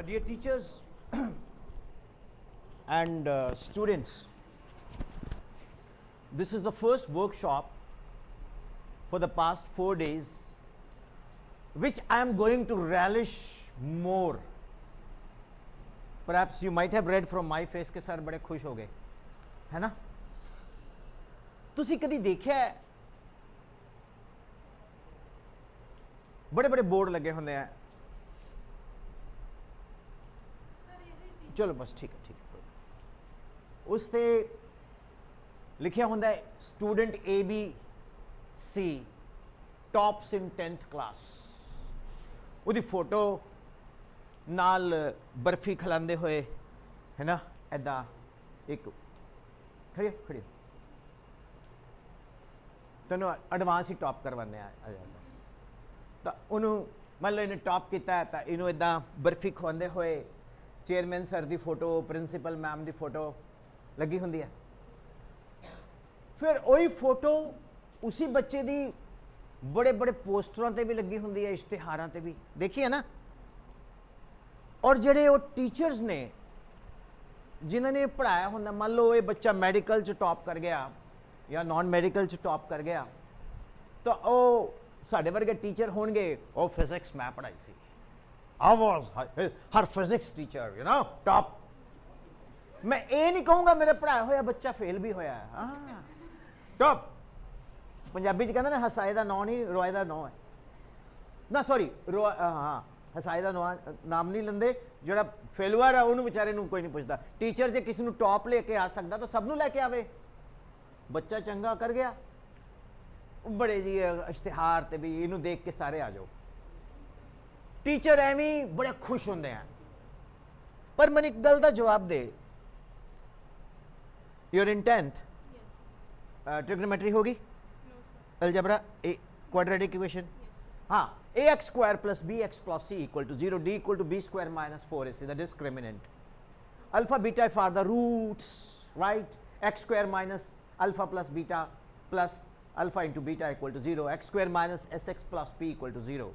Dear teachers and students, this is the first workshop for the past 4 days which I am going to relish more. Perhaps you might have read from my face कि sir बड़े खुश हो गए, है ना? तुसी कदी देखिया है बड़े बड़े बोर्ड लगे होंगे हैं, चलो बस ठीक है उस ते लिखिया होंदा है student A B C tops in 10th class, उदी फोटो नाल बर्फी खिलाते हुए, है ना, ऐदा एक खड़ी खड़ी तेन एडवांस ही टॉप करवाने आ जाता, तो उन्होंने मान लो इन्हें टॉप किया है तो इन्हों इदा बर्फी खवाते हुए चेयरमैन सर की फोटो, प्रिंसीपल मैम की फोटो लगी होंगी है। फिर वही फोटो उसी बच्चे की बड़े बड़े पोस्टरों से भी लगी होंगी है, इश्तिहारों से भी देखिए ना। और जेडे वो टीचर्स ने जिन्होंने पढ़ाया होंगे, मान लो ये बच्चा मेडिकल च टॉप कर गया या नॉन मेडिकल च टॉप कर गया, तो वो साढ़े वर्गे टीचर होंगे, वो फिजिक्स मैं पढ़ाई सी, I was her physics teacher, you know, top. मैं ये नहीं कहूँगा मेरे पढ़ाया होया बच्चा फेल भी होया है, हाँ टॉप। पंजाबी च कहते ना हसाए दा नौ नहीं रोए दा नौ है ना, सॉरी रो हाँ हसाए दा नाम नहीं लेंदे, जोड़ा फेलुअर है उन्होंने बेचारे नूं कोई नहीं पुछदा। टीचर जे किसी नूं टॉप लेके आ सकदा तो सब नूं लेके आवे, बच्चा चंगा कर गया बड़े जी इश्तिहार ते भी इनू देख के सारे आ जाओ। टीचर एवं बड़े खुश होंगे हैं, पर मैंने एक गल का जवाब दे, यूर इन 10th ट्रिग्नोमेट्री होगी, अलजेब्रा, क्वाड्रेटिक इक्वेशन, हाँ, ax square plus bx plus c equal to 0, d equal to b square minus 4ac, the discriminant. Alpha beta f are the roots, right? X square minus alpha plus beta plus alpha into beta equal to 0, x square minus sx plus p equal to 0.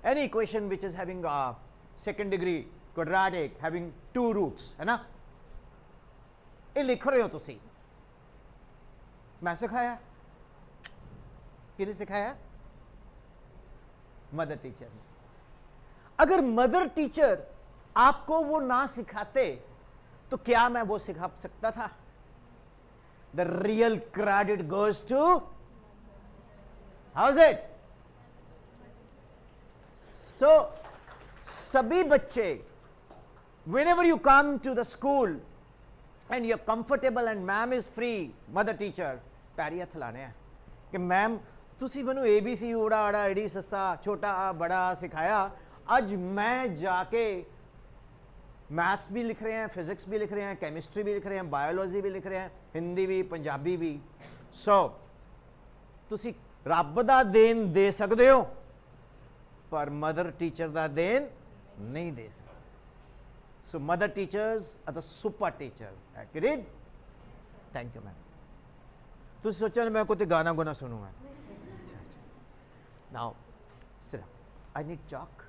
Any equation which is having a second degree quadratic having 2 roots, है ना, ये लिख रहे हो तुसी, मैं सिखाया, किसने सिखाया? मदर टीचर ने। अगर मदर टीचर आपको वो ना सिखाते तो क्या मैं वो सिखा सकता था? The real credit goes to, how's it? So सभी बच्चे, whenever you come to the school and you're comfortable and ma'am is free, mother teacher, पैरी हथ लाने हैं कि मैम तुसी मैनू ABC उड़ा आड़ा एडी सस्ता छोटा बड़ा सिखाया, अज मैं जाके मैथ्स भी लिख रहे हैं, फिजिक्स भी लिख रहे हैं, केमिस्ट्री भी लिख रहे हैं, बायोलॉजी भी लिख रहे हैं, हिंदी भी, पंजाबी भी। सो तुसी रब दा देन दे सकते हो पर मदर टीचर दा देन नहीं दे सकते। So mother teachers are the super teachers, agreed? Thank you ma'am. तुम सोचा मैं कोई गाना गुना सुनूंगा? Now sit down, I need chalk.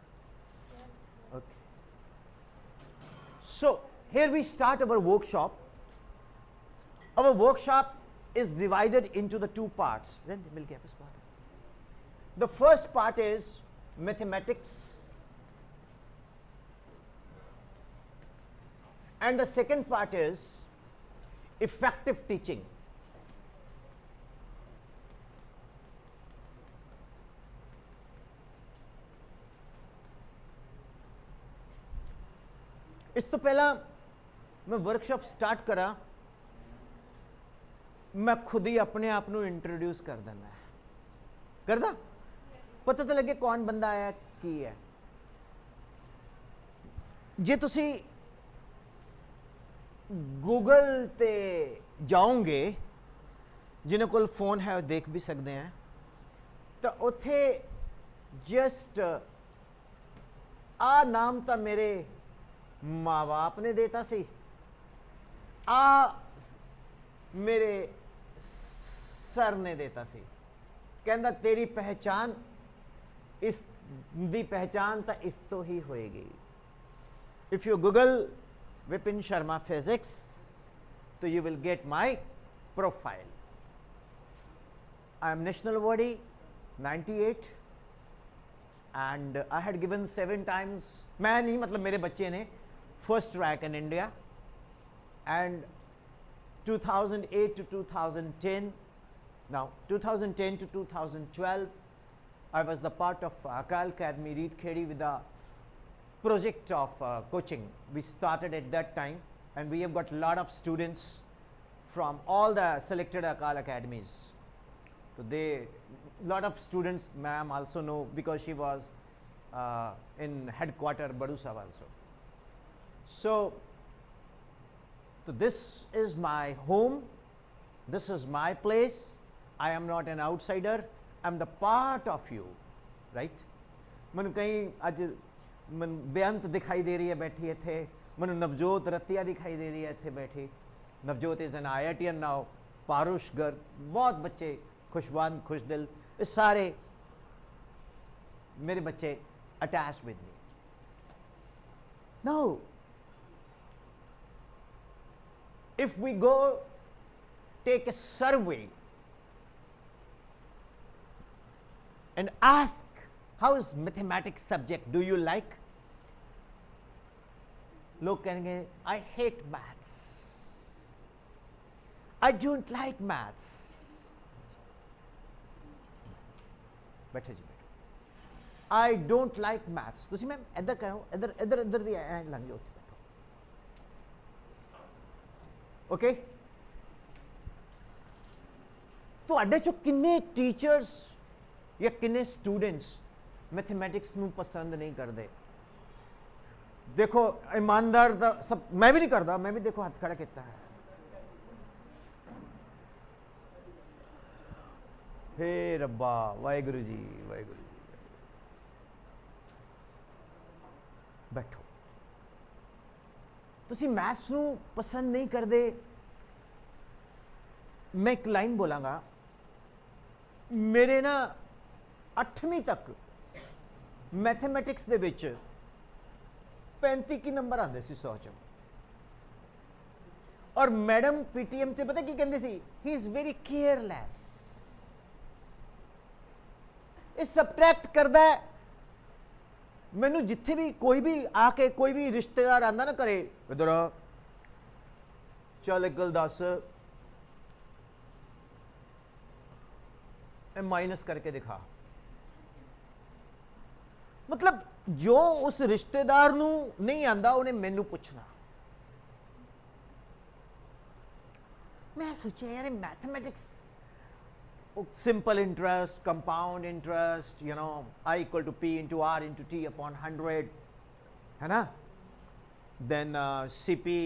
Okay, so here we start our workshop. Our workshop is divided into the 2 parts. The first part is mathematics and the second part is effective teaching. इस तो पहला मैं workshop start करा, मैं खुद ही अपने आप को इंट्रोड्यूस कर देना है, करदा पता तो लगे कौन बंदा आया की है। जे तुसी गूगल ते जाओगे, जिन्हें कोल फोन है देख भी सकते हैं, तो उथे जस्ट आ नाम तो मेरे माँ बाप ने देता सी, आ मेरे सर ने देता सी, कहंदा तेरी पहचान इस दी पहचान तो इस तो ही होएगी। If you Google Vipin Sharma physics, so you will get my profile. I am national awardee 98 and I had given 7 times, मैं नहीं मतलब मेरे बच्चे ने, first rank in India, and 2008 to 2010, now 2010 to 2012 I was the part of Akal Academy Reed Khedi with the project of coaching. We started at that time and we have got a lot of students from all the selected Akal academies. So they, lot of students ma'am also know because she was in headquarter Badusab also. So this is my home, this is my place. I am not an outsider, I am the part of you, right? मैनू कहीं अज मन बेअंत दिखाई दे रही है बैठी इत्थे, मैनू नवजोत रतिया दिखाई दे रही है इत्थे बैठी. Navjot is an IITian now, Parush Garg, बहुत बच्चे खुशबंद खुशदिल, ये सारे मेरे बच्चे attach with me. Now if we go take a survey and ask how is mathematics subject, do you like? लोग कहेंगे I hate maths, I don't like maths. बैठो जी बैठो. I don't like maths. ਤੁਸੀਂ ਮੈਮ ਇੱਧਰ ਕਰੋ, ਇੱਧਰ ਇੱਧਰ ਇੱਧਰ ਦੀ ਐ ਲੰਘ ਜਾਓ ਉੱਥੇ ਬੈਠੋ. ਓਕੇ, ਤੁਹਾਡੇ ਚੋਂ ਕਿੰਨੇ ਟੀਚਰਸ ਜਾਂ ਕਿੰਨੇ ਸਟੂਡੈਂਟਸ मैथमेटिक्स ਨੂੰ पसंद नहीं करते? देखो ईमानदार दा सब, मैं भी नहीं करता, मैं भी देखो हाथ खड़ा किया है. हे रब्बा, वाहिगुरु जी वाहिगुरु जी. बैठो. तुसी मैथ्स ਨੂੰ पसंद नहीं करते, मैं एक लाइन बोलांगा. मेरे ना 8वीं तक मैथमेटिक्स ਦੇ ਵਿੱਚ 35 ਕੀ ਨੰਬਰ ਆਉਂਦੇ ਸੀ 100 ਚੋਂ. ਔਰ ਮੈਡਮ ਪੀਟੀਐਮ ਤੇ ਪਤਾ ਕੀ ਕਹਿੰਦੇ ਸੀ? He is very careless. ਇਹ ਸਬਟਰੈਕਟ ਕਰਦਾ ਹੈ. ਮੈਨੂੰ ਜਿੱਥੇ ਵੀ ਕੋਈ ਵੀ ਆ ਕੇ ਕੋਈ ਵੀ ਰਿਸ਼ਤੇਦਾਰ ਆਂਦਾ ਨਾ ਕਰੇ, ਇਧਰ ਚੱਲ ਇੱਕ ਗੱਲ ਦੱਸ, ਇਹ ਮਾਈਨਸ करके दिखा. मतलब जो उस रिश्तेदार नू नहीं आंदा उन्हें मैनू पूछना. मैं सोचा यार mathematics, simple interest, compound interest, you know I equal to P into R into T upon 100, है ना. Then CP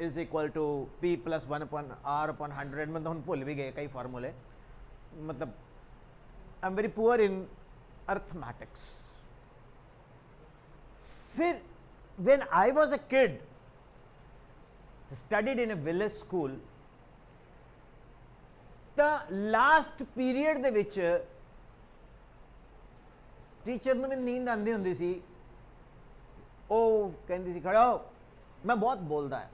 is equal to P plus 1 upon R upon 100. मतलब हम भूल भी गए कई फार्मूले. मतलब I am very poor in arithmetic. फिर when I was a kid, studied in a village school, the last period ਦੇ ਵਿੱਚ ਟੀਚਰ ਨੂੰ ਵੀ ਨੀਂਦ ਆਉਂਦੀ ਹੁੰਦੀ ਸੀ. ਉਹ ਕਹਿੰਦੀ ਸੀ ਖੜੋ, ਮੈਂ ਬਹੁਤ ਬੋਲਦਾ ਹੈ,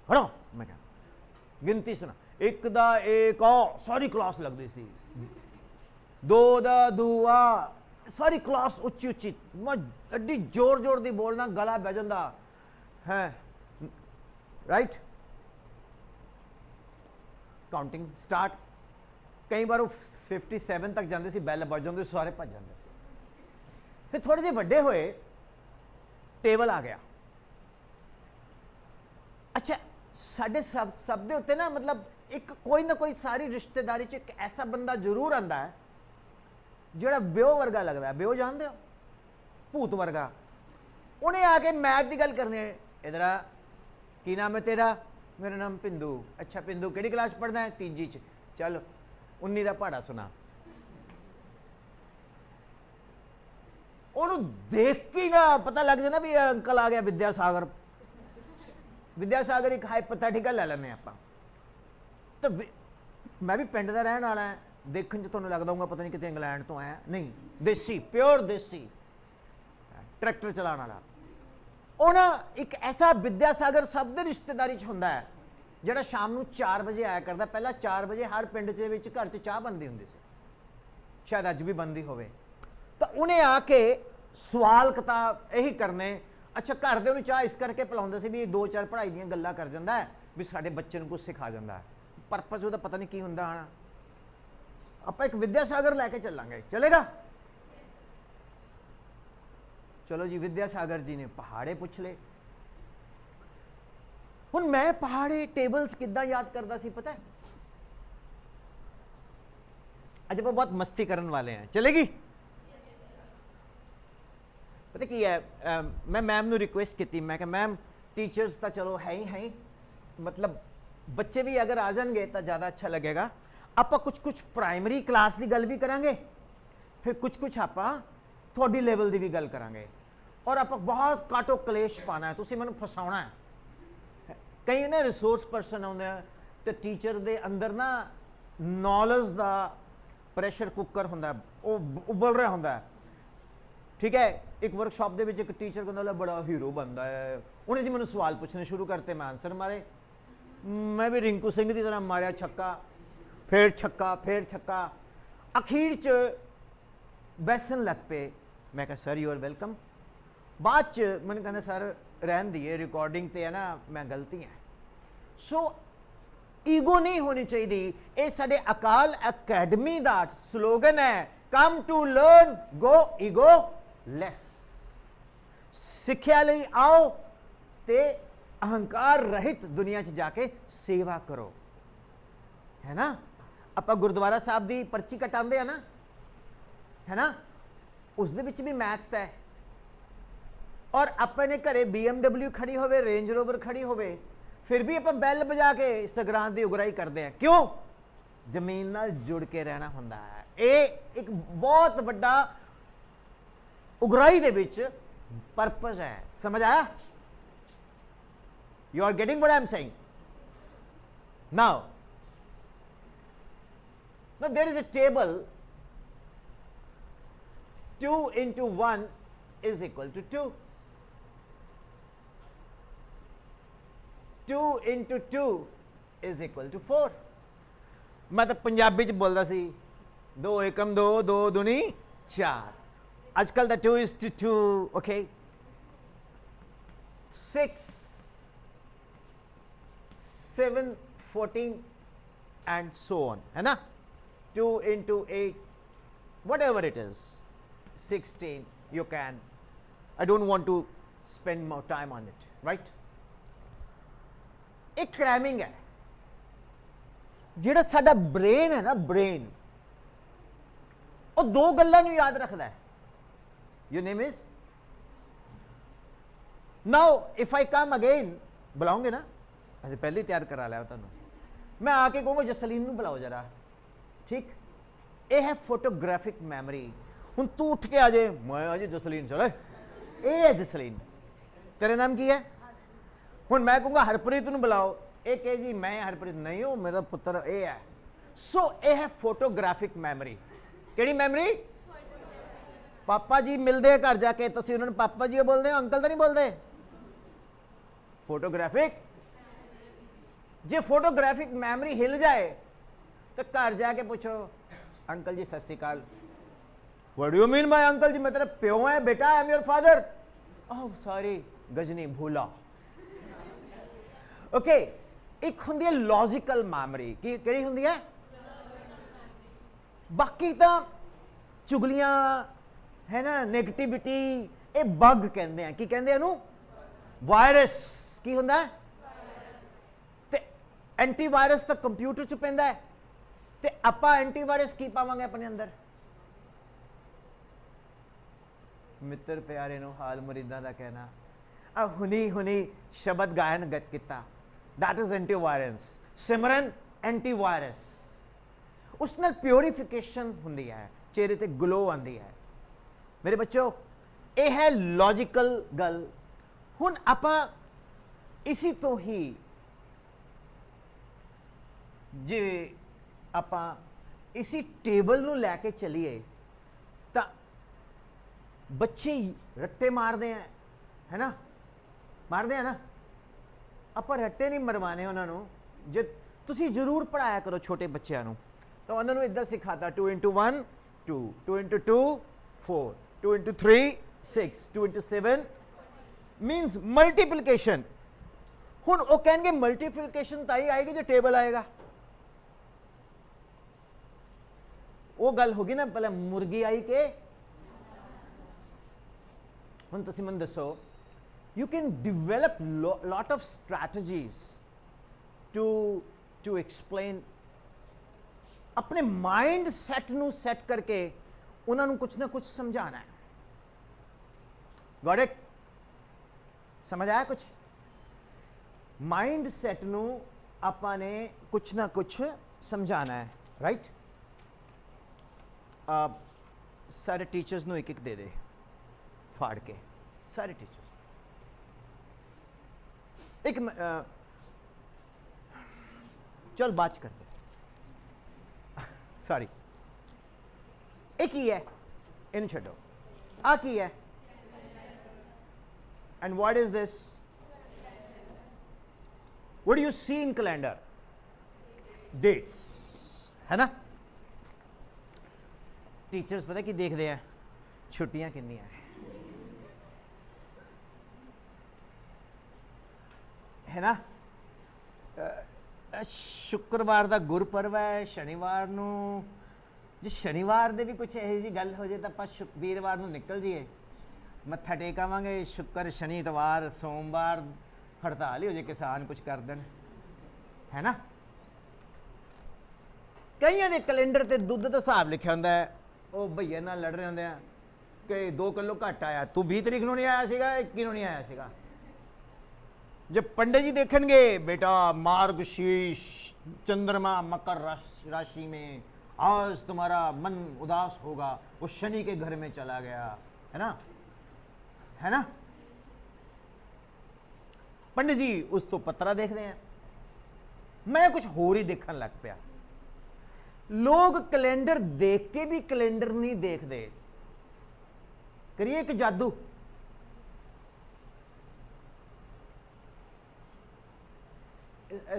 ਖੜੋ. ਮੈਂ ਕਿਹਾ ਗਿਣਤੀ ਸੁਣਾ, 1 ਦਾ 1 ਸਾਰੀ ਕਲਾਸ ਲੱਗਦੀ ਸੀ, 2 ਦਾ 2 सारी क्लास उच्ची उच्ची, मैं एड्डी जोर जोर दी बोलना गला बह जांदा है. Right, counting start. कई बार 57 तक जाते सी, बैल बज जाते, सारे भज जाते सी. फिर थोड़े जे वड्डे होए, टेबल आ गया. अच्छा, साडे सब दे उत्ते ना मतलब एक कोई ना कोई सारी रिश्तेदारी च एक ऐसा बंदा जरूर आंदा है ਜਿਹੜਾ ਬਿਓ ਵਰਗਾ ਲੱਗਦਾ. ਬਿਓ ਜਾਣਦੇ ਹੋ? ਭੂਤ ਵਰਗਾ. ਉਹਨੇ ਆ ਕੇ ਮੈਥ ਦੀ ਗੱਲ ਕਰਨੀ ਹੈ. ਇਧਰ ਆ, ਕੀ ਨਾਮ ਹੈ ਤੇਰਾ? ਮੇਰਾ ਨਾਮ ਪਿੰਦੂ. ਅੱਛਾ ਪਿੰਦੂ, ਕਿਹੜੀ ਕਲਾਸ ਪੜ੍ਹਦਾ ਹੈ? 3 ਚ. ਚੱਲ 19 ਦਾ ਪਹਾੜਾ ਸੁਣਾ. ਉਹਨੂੰ ਦੇਖ ਕੇ ਨਾ ਪਤਾ ਲੱਗ ਜਾਂਦਾ ਵੀ ਅੰਕਲ ਆ ਗਿਆ ਵਿਦਿਆਸਾਗਰ. ਵਿਦਿਆਸਾਗਰ ਇੱਕ ਹਾਈਪੋਥੈਟੀਕਲ ਲੈ ਲੈਂਦੇ ਆਪਾਂ. ਤਾਂ ਮੈਂ ਵੀ ਪਿੰਡ ਦਾ ਰਹਿਣ ਵਾਲਾ ਹਾਂ. देखने तो लगता हूँ पता नहीं कितने इंग्लैंड तो आया, नहीं, देसी प्योर देसी ट्रैक्टर चलाने वाला. ਉਹ ਨਾ ਇੱਕ ਐਸਾ ਵਿਦਿਆਸਾਗਰ ਸਭ ਦੇ ਰਿਸ਼ਤੇਦਾਰੀ 'ਚ ਹੁੰਦਾ ਹੈ ਜਿਹੜਾ ਸ਼ਾਮ ਨੂੰ 4 ਵਜੇ ਆਇਆ ਕਰਦਾ। ਪਹਿਲਾਂ 4 ਵਜੇ ਹਰ ਪਿੰਡ ਦੇ ਵਿੱਚ ਘਰ 'ਚ ਚਾਹ ਬਣਦੀ ਹੁੰਦੀ ਸੀ, ਸ਼ਾਇਦ ਅੱਜ ਵੀ ਬਣਦੀ ਹੋਵੇ। ਤਾਂ ਉਹਨੇ ਆ ਕੇ ਸਵਾਲ ਕਿਤਾਬ ਇਹੀ ਕਰਨੇ। ਅੱਛਾ, ਘਰ ਦੇ ਉਹਨੂੰ ਚਾਹ ਇਸ ਕਰਕੇ ਪਿਲਾਉਂਦੇ ਸੀ ਵੀ 2-4 ਪੜ੍ਹਾਈ ਦੀਆਂ ਗੱਲਾਂ ਕਰ ਜਾਂਦਾ ਹੈ, ਵੀ ਸਾਡੇ ਬੱਚੇ ਨੂੰ ਕੁਝ ਸਿਖਾ ਜਾਂਦਾ ਹੈ। ਪਰਪਸ ਉਹਦਾ ਪਤਾ ਨਹੀਂ ਕੀ ਹੁੰਦਾ ਹੋਣਾ। ਆਪਾਂ ਇੱਕ ਵਿਦਿਆਸਾਗਰ ਲੈ ਕੇ ਚੱਲਾਂਗੇ, ਚਲੇਗਾ? ਚਲੋ ਜੀ, ਵਿਦਿਆਸਾਗਰ ਜੀ ਨੇ ਪਹਾੜੇ ਪੁੱਛ ਲਏ। ਹੁਣ ਮੈਂ ਪਹਾੜੇ ਟੇਬਲਸ ਕਿੱਦਾਂ ਯਾਦ ਕਰਦਾ ਸੀ ਪਤਾ ਹੈ? ਅੱਜ ਆਪਾਂ ਬਹੁਤ ਮਸਤੀ ਕਰਨ ਵਾਲੇ हैं, चलेगी? पता की है, मैं मैम ਨੂੰ ਰਿਕੁਐਸਟ ਕੀਤੀ, ਮੈਂ ਕਿਹਾ ਮੈਮ ਟੀਚਰਸ ਤਾਂ ਚਲੋ ਹੈ ਹੀ, मतलब ਬੱਚੇ ਵੀ ਅਗਰ ਆ ਜਾਣਗੇ ਤਾਂ ਜ਼ਿਆਦਾ ਅੱਛਾ ਲੱਗੇਗਾ। ਆਪਾਂ ਕੁਝ ਪ੍ਰਾਇਮਰੀ ਕਲਾਸ ਦੀ ਗੱਲ ਵੀ ਕਰਾਂਗੇ, ਫਿਰ ਕੁਝ ਆਪਾਂ ਤੁਹਾਡੀ ਲੈਵਲ ਦੀ ਵੀ ਗੱਲ ਕਰਾਂਗੇ, ਔਰ ਆਪਾਂ ਬਹੁਤ ਕਾਟੋ ਕਲੇਸ਼ ਪਾਣਾ ਹੈ। ਤੁਸੀਂ ਮੈਨੂੰ ਫਸਾਉਣਾ ਹੈ। ਕਈ ਨਾ ਰਿਸੋਰਸ ਪਰਸਨ ਆਉਂਦੇ ਆ ਤੇ ਟੀਚਰ ਦੇ ਅੰਦਰ ਨਾ ਨੌਲੇਜ ਦਾ ਪ੍ਰੈਸ਼ਰ ਕੁੱਕਰ ਹੁੰਦਾ, ਉਹ ਉਬਲ ਰਿਹਾ ਹੁੰਦਾ। ठीक है, एक वर्कशॉप ਦੇ ਵਿੱਚ ਇੱਕ ਟੀਚਰ ਕਹਿੰਦਾ ਬੜਾ ਹੀਰੋ ਬਣਦਾ ਹੈ। ਉਹਨੇ ਜੀ ਮੈਨੂੰ ਸਵਾਲ ਪੁੱਛਣੇ ਸ਼ੁਰੂ ਕਰਤੇ, ਮੈਂ ਆਨਸਰ ਮਾਰੇ। ਮੈਂ ਵੀ ਰਿੰਕੂ ਸਿੰਘ ਦੀ ਤਰ੍ਹਾਂ ਮਾਰਿਆ ਛੱਕਾ, ਫਿਰ ਛੱਕਾ, ਫਿਰ ਛੱਕਾ। ਅਖੀਰ 'ਚ ਬੈਸਣ ਲੱਗ ਪਏ। ਮੈਂ ਕਿਹਾ ਸਰ ਯੂ ਆਰ ਵੈਲਕਮ। ਬਾਅਦ 'ਚ ਮੈਨੂੰ ਕਹਿੰਦਾ ਸਰ ਰਹਿਣ ਦੀਏ, ਰਿਕਾਰਡਿੰਗ ਤੇ ਹੈ ਨਾ, ਮੈਂ ਗਲਤੀ ਹੈ। ਸੋ ਈਗੋ ਨਹੀਂ ਹੋਣੀ ਚਾਹੀਦੀ। ਇਹ ਸਾਡੇ ਅਕਾਲ ਅਕੈਡਮੀ ਦਾ ਸਲੋਗਨ ਹੈ, come to learn, go egoless. ਸਿੱਖਿਆ ਲਈ ਆਓ ਤੇ ਅਹੰਕਾਰ ਰਹਿਤ ਦੁਨੀਆ 'ਚ ਜਾ ਕੇ ਸੇਵਾ ਕਰੋ, ਹੈ ਨਾ? ਆਪਾਂ ਗੁਰਦੁਆਰਾ ਸਾਹਿਬ ਦੀ ਪਰਚੀ ਕਟਾਉਂਦੇ ਆ ਨਾ, ਹੈ ਨਾ? ਉਸ ਦੇ ਵਿੱਚ ਵੀ ਮੈਥਸ ਹੈ। ਔਰ ਆਪਣੇ ਘਰੇ BMW ਖੜੀ ਹੋਵੇ, ਰੇਂਜ ਰੋਵਰ ਖੜੀ ਹੋਵੇ, ਫਿਰ ਵੀ ਆਪਾਂ ਬੈਲ ਵਜਾ ਕੇ ਸੰਗਰਾਂਦ ਦੀ ਉਗਰਾਈ ਕਰਦੇ ਆ। ਕਿਉਂ? ਜ਼ਮੀਨ ਨਾਲ ਜੁੜ ਕੇ ਰਹਿਣਾ ਹੁੰਦਾ ਹੈ। ਇਹ ਇੱਕ ਬਹੁਤ ਵੱਡਾ ਉਗਰਾਈ ਦੇ ਵਿੱਚ ਪਰਪਸ ਹੈ। ਸਮਝ ਆਇਆ? You are getting what I am saying? Now there is a table. 2 into 1 is equal to 2. 2 into 2 is equal to 4. मैं तो पंजाबी च बोलता सी, 2 एकम 2, 2 दूनी 4। आजकल the 2 is to 2, okay? 6, 7, 14 and so on, है ना? 2 into 8, whatever it is, 16, you can. I don't want to spend more time on it, right? एक cramming है। ਜਿਹੜਾ ਸਾਡਾ ਬ੍ਰੇਨ ਹੈ ਨਾ, ਬ੍ਰੇਨ ਉਹ ਦੋ ਗੱਲਾਂ ਨੂੰ ਯਾਦ ਰੱਖਦਾ ਹੈ। Your name is? Now if I come again, ਬੁਲਾਉਂਗੇ ਨਾ? ਅਸੀਂ ਪਹਿਲੇ ਤਿਆਰ ਕਰਾ ਲਿਆ ਤੁਹਾਨੂੰ। ਮੈਂ ਆ ਕੇ ਕਹੂੰਗਾ ਜਸਲੀਨ ਨੂੰ ਬੁਲਾਓ ਜਰਾ, ਠੀਕ? ਇਹ ਹੈ ਫੋਟੋਗ੍ਰਾਫਿਕ ਮੈਮਰੀ। ਹੁਣ ਤੂੰ ਉੱਠ ਕੇ ਆ ਜੇ, ਮੈਂ ਆ ਜੇ ਜਸਲੀਨ, ਚਲ ਇਹ ਹੈ ਜਸਲੀਨ। ਤੇਰਾ ਨਾਮ ਕੀ ਹੈ? ਹੁਣ ਮੈਂ ਕਹੂੰਗਾ ਹਰਪ੍ਰੀਤ ਨੂੰ ਬੁਲਾਓ, ਇਹ ਕਹੇ ਜੀ ਮੈਂ ਹਰਪ੍ਰੀਤ ਨਹੀਂ, ਉਹ ਮੇਰਾ ਪੁੱਤਰ ਇਹ ਹੈ। ਸੋ ਇਹ ਹੈ ਫੋਟੋਗ੍ਰਾਫਿਕ ਮੈਮਰੀ। ਕਿਹੜੀ ਮੈਮਰੀ? ਪਾਪਾ ਜੀ ਮਿਲਦੇ ਘਰ ਜਾ ਕੇ, ਤੁਸੀਂ ਉਹਨਾਂ ਨੂੰ ਪਾਪਾ ਜੀ ਬੋਲਦੇ ਹੋ, ਅੰਕਲ ਤਾਂ ਨਹੀਂ ਬੋਲਦੇ। ਫੋਟੋਗ੍ਰਾਫਿਕ। ਜੇ ਫੋਟੋਗ੍ਰਾਫਿਕ ਮੈਮਰੀ ਹਿਲ ਜਾਏ ਤਾਂ ਘਰ ਜਾ ਕੇ ਪੁੱਛੋ, ਅੰਕਲ ਜੀ ਸਤਿ ਸ਼੍ਰੀ ਅਕਾਲ। What do you mean by uncle ਜੀ? ਮੈਂ ਤੇਰਾ ਪਿਓ ਹੈ ਬੇਟਾ, I am your father. Oh sorry, Ghajini ਭੂਲਾ। ਓਕੇ, ਇੱਕ ਹੁੰਦੀ ਹੈ ਲੌਜੀਕਲ ਮੈਮਰੀ। ਕੀ ਕਿਹੜੀ ਹੁੰਦੀ ਹੈ? ਬਾਕੀ ਤਾਂ ਚੁਗਲੀਆਂ ਹੈ ਨਾ, ਨੈਗੇਟਿਵਿਟੀ, ਇਹ ਬੱਗ ਕਹਿੰਦੇ ਆ। ਕੀ ਕਹਿੰਦੇ ਇਹਨੂੰ? ਵਾਇਰਸ। ਕੀ ਹੁੰਦਾ ਹੈ? ਤੇ ਐਂਟੀਵਾਇਰਸ ਤਾਂ ਕੰਪਿਊਟਰ 'ਚ ਪੈਂਦਾ ਹੈ, ਤੇ ਆਪਾਂ ਐਂਟੀਵਾਇਰਸ ਕੀ ਪਾਵਾਂਗੇ ਆਪਣੇ ਅੰਦਰ? ਮਿੱਤਰ ਪਿਆਰੇ ਨੂੰ ਹਾਲ ਮੁਰੀਦਾਂ ਦਾ ਕਹਿਣਾ, ਆ ਹੁਣੀ ਸ਼ਬਦ ਗਾਇਨ ਗਤ ਕੀਤਾ, that is antivirus. Simran antivirus. ਉਸ ਨਾਲ ਪਿਓਰੀਫਿਕੇਸ਼ਨ ਹੁੰਦੀ ਹੈ, ਚਿਹਰੇ ਤੇ ਗਲੋ ਆਉਂਦੀ ਹੈ। ਮੇਰੇ ਬੱਚੋ, ਇਹ ਹੈ ਲੌਜੀਕਲ ਗੱਲ। ਹੁਣ ਆਪਾਂ ਇਸੀ ਤੋਂ ਹੀ, ਜੇ ਆਪਾਂ ਇਸੀ ਟੇਬਲ ਨੂੰ ਲੈ ਕੇ ਚਲੀਏ ਤਾਂ ਬੱਚੇ ਰੱਟੇ ਮਾਰਦੇ ਹੈ ਨਾ? मारते हैं ना, ਆਪਾਂ ਰੱਟੇ ਨਹੀਂ ਮਰਵਾਣੇ ਉਹਨਾਂ ਨੂੰ। ਜੇ ਤੁਸੀਂ ਜ਼ਰੂਰ ਪੜਾਇਆ ਕਰੋ ਛੋਟੇ ਬੱਚਿਆਂ ਨੂੰ, ਤਾਂ ਉਹਨਾਂ ਨੂੰ ਇਦਾਂ ਸਿਖਾਤਾ 2 into 1 2, 2 into 2 4, 2 into 3 6, 2 into 7 means multiplication। ਹੁਣ ਉਹ ਕਹਿਣਗੇ ਮਲਟੀਪਲੀਕੇਸ਼ਨ ਤਾਂ ਹੀ ਆਏਗੀ ਜੇ ਟੇਬਲ ਆਏਗਾ। ਉਹ ਗੱਲ ਹੋ ਗਈ ਨਾ, ਪਹਿਲਾਂ ਮੁਰਗੀ ਆਈ ਕਿ ਹੁਣ ਤੁਸੀਂ ਮੈਨੂੰ ਦੱਸੋ, you can develop lot of strategies to explain अपने माइंड सेट ਨੂੰ सेट करके ਉਹਨਾਂ ਨੂੰ कुछ ना कुछ समझाना है। Got it? समझ आया कुछ? माइंड सेट ਨੂੰ ਆਪਾਂ ने कुछ ना कुछ समझाना है, राइट? सारे टीचर्स ਨੂੰ एक एक दे दे फाड़ के, सारे टीचर्स एक चल बात करते, सॉरी एक ही है, इन छो आ की है, and what is this? What do you see in calendar? Dates, है ना? टीचर्स पता कि देखते हैं छुट्टियां कितनी है ना? शुक्रवार का गुरपुरब है, शनिवार ਨੂੰ ਜੇ शनिवार ਦੇ ਵੀ ਕੁਝ ਇਹੋ ਜਿਹੀ ਗੱਲ ਹੋ ਜੇ ਤਾਂ ਆਪਾਂ ਵੀਰਵਾਰ ਨੂੰ ਨਿਕਲ ਜਾਈਏ, ਮੱਥਾ ਟੇਕ ਆਵਾਂਗੇ। ਸ਼ੁੱਕਰ ਸ਼ਨੀ ਇਤਵਾਰ ਸੋਮਵਾਰ ਹੜਤਾਲ ਹੀ ਹੋ ਜੇ, ਕਿਸਾਨ ਕੁਝ ਕਰ ਦੇਣ, ਹੈ ਨਾ? ਕਈਆਂ ਦੇ ਕੈਲੰਡਰ ਤੇ ਦੁੱਧ ਦਾ ਹਿਸਾਬ ਲਿਖਿਆ ਹੁੰਦਾ ਹੈ, ਉਹ ਭਈਏ ਨਾਲ ਲੜ ਰਹੇ ਹੁੰਦੇ ਆ ਕਿ 2 ਕਿਲੋ ਘੱਟ ਆਇਆ, ਤੂੰ 20 ਤਰੀਕ ਨੂੰ ਨਹੀਂ ਆਇਆ ਸੀਗਾ, 21 ਨੂੰ नहीं आया ਸੀਗਾ। जब पंडित जी देखेंगे बेटा मार्गशीर्ष चंद्रमा मकर राशि में, आज तुम्हारा मन उदास होगा, वो शनि के घर में चला गया, है ना? है ना? पंडित जी उस तो पत्रा देखते हैं, मैं कुछ होर ही देखने लग पाया। लोग कैलेंडर देख के भी कैलेंडर नहीं देखते। करिए एक जादू,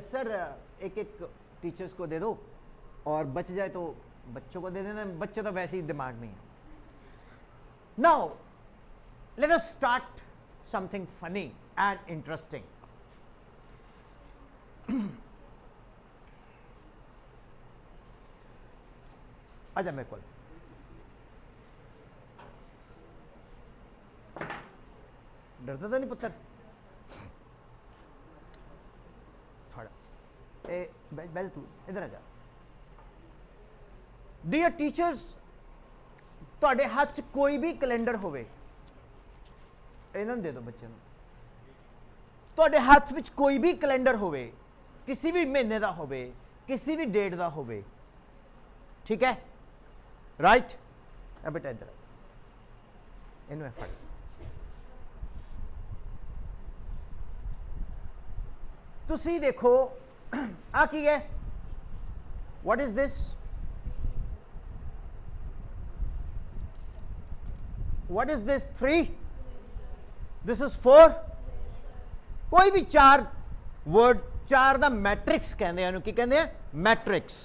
सर एक एक टीचर्स को दे दो और बच जाए तो बच्चों को दे देना, बच्चे तो वैसे ही दिमाग में है। Now let us start something funny and interesting. आजा मेरे को, डरता तो नहीं पुत्र? बैल तू इधर आ जा। डियर टीचर्स, ਤੁਹਾਡੇ ਹੱਥ 'ਚ ਕੋਈ ਵੀ ਕੈਲੰਡਰ ਹੋਵੇ, ਇਹਨਾਂ ਨੂੰ ਦੇ ਦਿਓ ਬੱਚਿਆਂ ਨੂੰ। ਤੁਹਾਡੇ ਹੱਥ ਵਿੱਚ ਕੋਈ ਵੀ ਕੈਲੰਡਰ ਹੋਵੇ, ਕਿਸੇ ਵੀ ਮਹੀਨੇ ਦਾ ਹੋਵੇ, ਕਿਸੇ ਵੀ ਡੇਟ ਦਾ ਹੋਵੇ, ਠੀਕ ਹੈ? ਰਾਈਟ? ਆ ਬੇਟਾ ਇੱਧਰ ਇਹਨੂੰ ਇਹ ਫੜ। ਤੁਸੀਂ ਦੇਖੋ आ की है, what is this? What is this? 3, this is 4। कोई भी 4 वर्ड, 4 ਦਾ मैट्रिक्स कहते हैं, की कहते हैं? Matrix.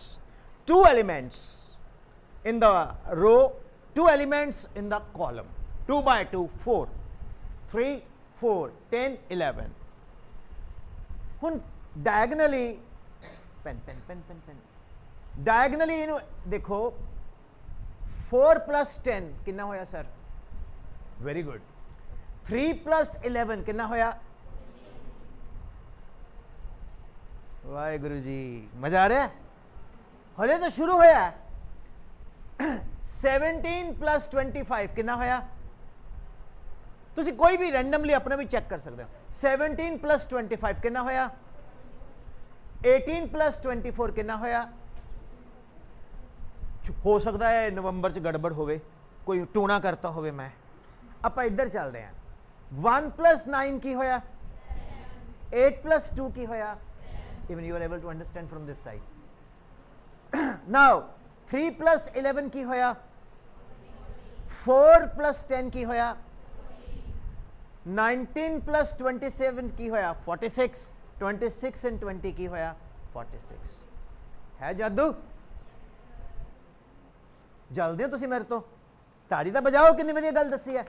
2 elements in the row, 2 elements in the column, 2 by 2 4, 3 4 10 11। ਹੁਣ diagonally pen pen pen pen pen diagonally इनू देखो, 4 + 10 कितना होया सर? Very good. 3 + 11 कितना होया? वाहेगुरु जी, मजा आ रहा है? हले तो शुरू होया। 17 + 25 कितना होया? तुसी कोई भी रैंडमली अपना भी चेक कर सकते हो। 17 + 25 कितना होया? 18 + 24 कितना होया? हो सकता है नवंबर च गड़बड़ होवे, कोई टूना करता होवे। मैं आप इधर चलते हैं। 1 + 9 की होया? 8 + 2 की होया? even you are able to understand from this side। now 3 + 11 की होया? 4 + 10 की होया? 19 प्लस 27 की होया 46 26 एंड 20 की होया 46 है जादू जलदे हो तुसी मेरे तो ताड़ी तो बजाओ कितनी वधिया गल दसी है